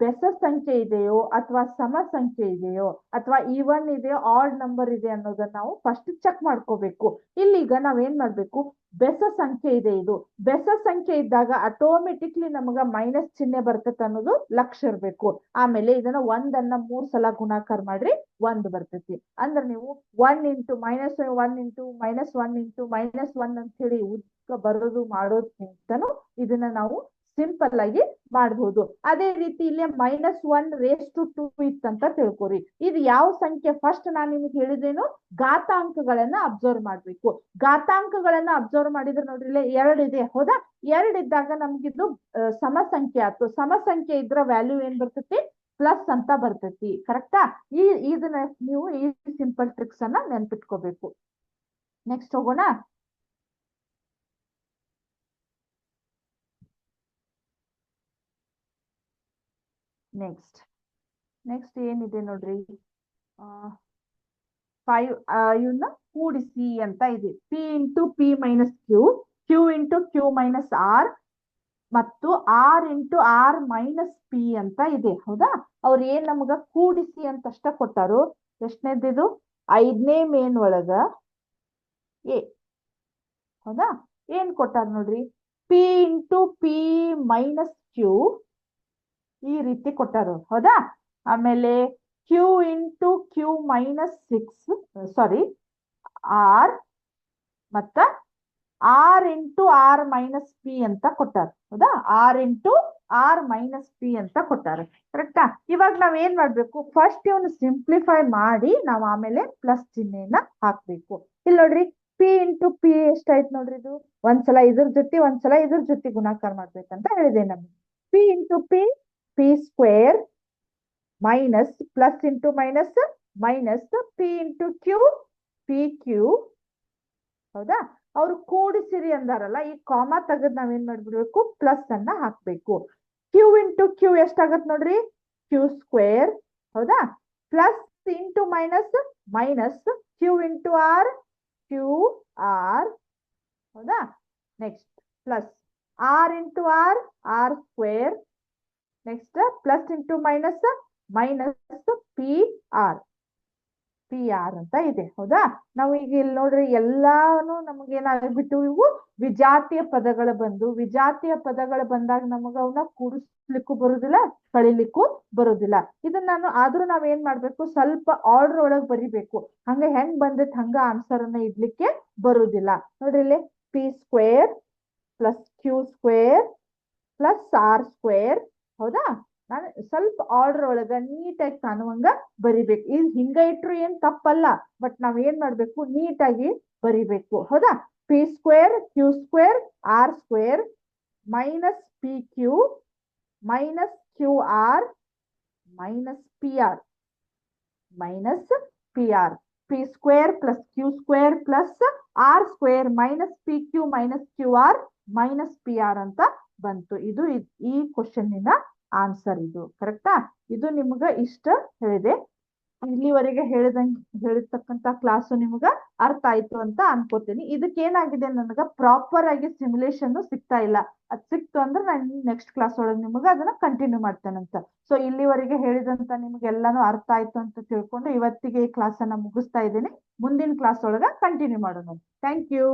ಬೆಸ ಸಂಖ್ಯೆ ಇದೆಯೋ ಅಥವಾ ಸಮ ಸಂಖ್ಯೆ ಇದೆಯೋ ಅಥವಾ ಈವನ್ ಇದೆಯೋ ಆಡ್ ನಂಬರ್ ಇದೆ ಅನ್ನೋದನ್ನ ನಾವು ಫಸ್ಟ್ ಚೆಕ್ ಮಾಡ್ಕೋಬೇಕು. ಇಲ್ಲಿಗ ನಾವೇನ್ ಮಾಡ್ಬೇಕು ಬೆಸ ಸಂಖ್ಯೆ ಇದೆ. ಇದು ಬೆಸ ಸಂಖ್ಯೆ ಇದ್ದಾಗ ಆಟೋಮೆಟಿಕ್ಲಿ ನಮಗ ಮೈನಸ್ ಚಿಹ್ನೆ ಬರ್ತೈತೆ ಅನ್ನೋದು ಲಕ್ಷ್ಯ ಇರ್ಬೇಕು. ಆಮೇಲೆ ಇದನ್ನ 1 3 ಸಲ ಗುಣಾಕಾರ ಮಾಡ್ರಿ 1 ಬರ್ತೈತಿ. ಅಂದ್ರೆ ನೀವು 1 ಇಂಟು -1 ಇಂಟು -1 ಇಂಟು -1 ಅಂತ ಹೇಳಿ ಉದ್ಕ ಬರೋದು ಮಾಡೋದಕ್ಕಿಂತನೂ ಇದನ್ನ ನಾವು ಸಿಂಪಲ್ ಆಗಿ ಮಾಡಬಹುದು. ಅದೇ ರೀತಿ ಇಲ್ಲಿ -1⁻² ಇತ್ತಂತ ತಿಳ್ಕೊರಿ. ಇದು ಯಾವ ಸಂಖ್ಯೆ ಫಸ್ಟ್ ನಾನು ನಿಮ್ಗೆ ಹೇಳಿದೇನು ಘಾತಾಂಕಗಳನ್ನ ಅಬ್ಸರ್ವ್ ಮಾಡ್ಬೇಕು. ಘಾತಾಂಕಗಳನ್ನ ಅಬ್ಸರ್ವ್ ಮಾಡಿದ್ರೆ ನೋಡ್ರಿ ಇಲ್ಲಿ 2 ಇದೆ. ಹೌದಾ? 2 ಇದ್ದಾಗ ನಮ್ಗಿದು ಸಮ ಸಂಖ್ಯೆ ಆಯ್ತು. ಸಮ ಸಂಖ್ಯೆ ಇದ್ರ ವ್ಯಾಲ್ಯೂ ಏನ್ ಬರ್ತೈತಿ ಪ್ಲಸ್ ಅಂತ ಬರ್ತೈತಿ. ಕರೆಕ್ಟಾ? ಇದನ್ನ ನೀವು ಈ ಸಿಂಪಲ್ ಟ್ರಿಕ್ಸ್ ಅನ್ನ ನೆನ್ಪಿಟ್ಕೋಬೇಕು. ನೆಕ್ಸ್ಟ್ ಹೋಗೋಣ. ನೆಕ್ಸ್ಟ್ ಏನಿದೆ ನೋಡ್ರಿ 5 ಇವನ್ನ ಕೂಡಿಸಿ ಅಂತ ಇದೆ. P into P minus Q into Q minus R ಮತ್ತು R into R minus P ಅಂತ ಇದೆ. ಹೌದಾ? ಅವ್ರು ಏನ್ ನಮಗ ಕೂಡಿಸಿ ಅಂತ ಅಷ್ಟ ಕೊಟ್ಟಾರು. ಎಷ್ಟನೇದಿದು 5ನೇ ಮೇನ್ ಒಳಗ ಎ. ಹೌದಾ? ಏನ್ ಕೊಟ್ಟಾರ ನೋಡ್ರಿ P into P minus Q ಈ ರೀತಿ ಕೊಟ್ಟಾರು. ಹೌದಾ? ಆಮೇಲೆ Q into Q minus 6 R ಮತ್ತ R into R minus P ಅಂತ ಕೊಟ್ಟಾರ. ಹೌದಾ? R into R minus P ಅಂತ ಕೊಟ್ಟಾರ. ಕರೆಕ್ಟಾ? ಇವಾಗ ನಾವ್ ಏನ್ ಮಾಡ್ಬೇಕು ಫಸ್ಟ್ ಇವನು ಸಿಂಪ್ಲಿಫೈ ಮಾಡಿ ನಾವು ಆಮೇಲೆ ಪ್ಲಸ್ ಚಿಹ್ನೆಯನ್ನ ಹಾಕ್ಬೇಕು. ಇಲ್ಲಿ ನೋಡ್ರಿ P ಇಂಟು P ಎಷ್ಟಾಯ್ತು ನೋಡ್ರಿ ಇದು ಒಂದ್ಸಲ ಇದ್ರ ಜೊತೆ ಗುಣಾಕಾರ ಮಾಡ್ಬೇಕಂತ ಹೇಳಿದೆ ನಮ್ಗೆ. P into P square minus plus into minus P into PQ. ಹೌದಾ? ಅವ್ರು ಕೂಡಿಸಿರಿ ಅಂದಾರಲ್ಲ ಈ ಕಾಮಾ ತೆಗೆದ್ ನಾವೇನ್ ಮಾಡ್ಬಿಡ್ಬೇಕು ಪ್ಲಸ್ ಅನ್ನ ಹಾಕ್ಬೇಕು. Q ಇಂಟು Q ಎಷ್ಟಾಗತ್ ನೋಡ್ರಿ Q ಸ್ಕ್ವೇರ್. ಹೌದಾ? Plus into minus Q into QR. ಹೌದಾ? Next plus R into R square. Next plus into minus PR. P R ಅಂತ ಇದೆ. ಹೌದಾ? ನಾವು ಈಗ ಇಲ್ಲಿ ನೋಡ್ರಿ ಎಲ್ಲಾನು ನಮ್ಗೆ ಏನಾಗ್ಬಿಟ್ಟು ಇವು ವಿಜಾತಿಯ ಪದಗಳು ಬಂದು, ವಿಜಾತಿಯ ಪದಗಳು ಬಂದಾಗ ನಮಗ ಅವನ್ನ ಕೂಡಿಸ್ಲಿಕ್ಕೂ ಬರುದಿಲ್ಲ, ಕಳಿಲಿಕ್ಕೂ ಬರುದಿಲ್ಲ. ಇದನ್ನ ನಾನು ಆದ್ರೂ ನಾವ್ ಏನ್ ಮಾಡ್ಬೇಕು, ಸ್ವಲ್ಪ ಆರ್ಡರ್ ಒಳಗ್ ಬರಿಬೇಕು. ಹಂಗ ಹೆಂಗ್ ಬಂದೈತ್ ಹಂಗ ಆನ್ಸರ್ ಅನ್ನ ಇಡ್ಲಿಕ್ಕೆ ಬರುದಿಲ್ಲ. ನೋಡ್ರಿ ಇಲ್ಲಿ P square plus Q square plus R square. ಹೌದಾ? ನಾನು ಸ್ವಲ್ಪ ಆರ್ಡರ್ ಒಳಗ ನೀಟಾಗಿ ಕಾಣುವಂಗ ಬರಿಬೇಕು. ಇದು ಹಿಂಗ ಇಟ್ರು ಏನ್ ತಪ್ಪಲ್ಲ, ಬಟ್ ನಾವ್ ಏನ್ ಮಾಡ್ಬೇಕು, ನೀಟಾಗಿ ಬರಿಬೇಕು. ಹೌದಾ? P square Q square R square minus P Q minus Q R minus P R minus P R. P square plus Q square plus R square minus P Q minus Q R minus P R ಅಂತ ಬಂತು. ಇದು ಈ ಕ್ವಶನ್ನಿನ answer. ಇದು ಕರೆಕ್ಟಾ? ಇದು ನಿಮ್ಗ ಇಷ್ಟ ಹೇಳಿದೆ. ಇಲ್ಲಿವರೆಗೆ ಹೇಳಿರ್ತಕ್ಕಂತ ಕ್ಲಾಸು ನಿಮ್ಗ ಅರ್ಥ ಆಯ್ತು ಅಂತ ಅನ್ಕೋತೀನಿ. ಇದಕ್ಕೆ ಏನಾಗಿದೆ, ನನಗ ಪ್ರಾಪರ್ ಆಗಿ ಸಿಮ್ಯುಲೇಷನ್ ಸಿಗ್ತಾ ಇಲ್ಲ. ಅದ್ ಸಿಕ್ತು ಅಂದ್ರೆ ನಾನು ನೆಕ್ಸ್ಟ್ ಕ್ಲಾಸ್ ಒಳಗೆ ನಿಮ್ಗ ಅದನ್ನ ಕಂಟಿನ್ಯೂ ಮಾಡ್ತೇನಂತ. ಸೊ ಇಲ್ಲಿವರೆಗೆ ಹೇಳಿದಂತ ನಿಮ್ಗೆಲ್ಲಾನು ಅರ್ಥ ಆಯ್ತು ಅಂತ ತಿಳ್ಕೊಂಡು ಇವತ್ತಿಗೆ ಈ ಕ್ಲಾಸ್ ಅನ್ನ ಮುಗಿಸ್ತಾ ಇದ್ದೀನಿ. ಮುಂದಿನ ಕ್ಲಾಸ್ ಒಳಗ ಕಂಟಿನ್ಯೂ ಮಾಡೋಣ. Thank you.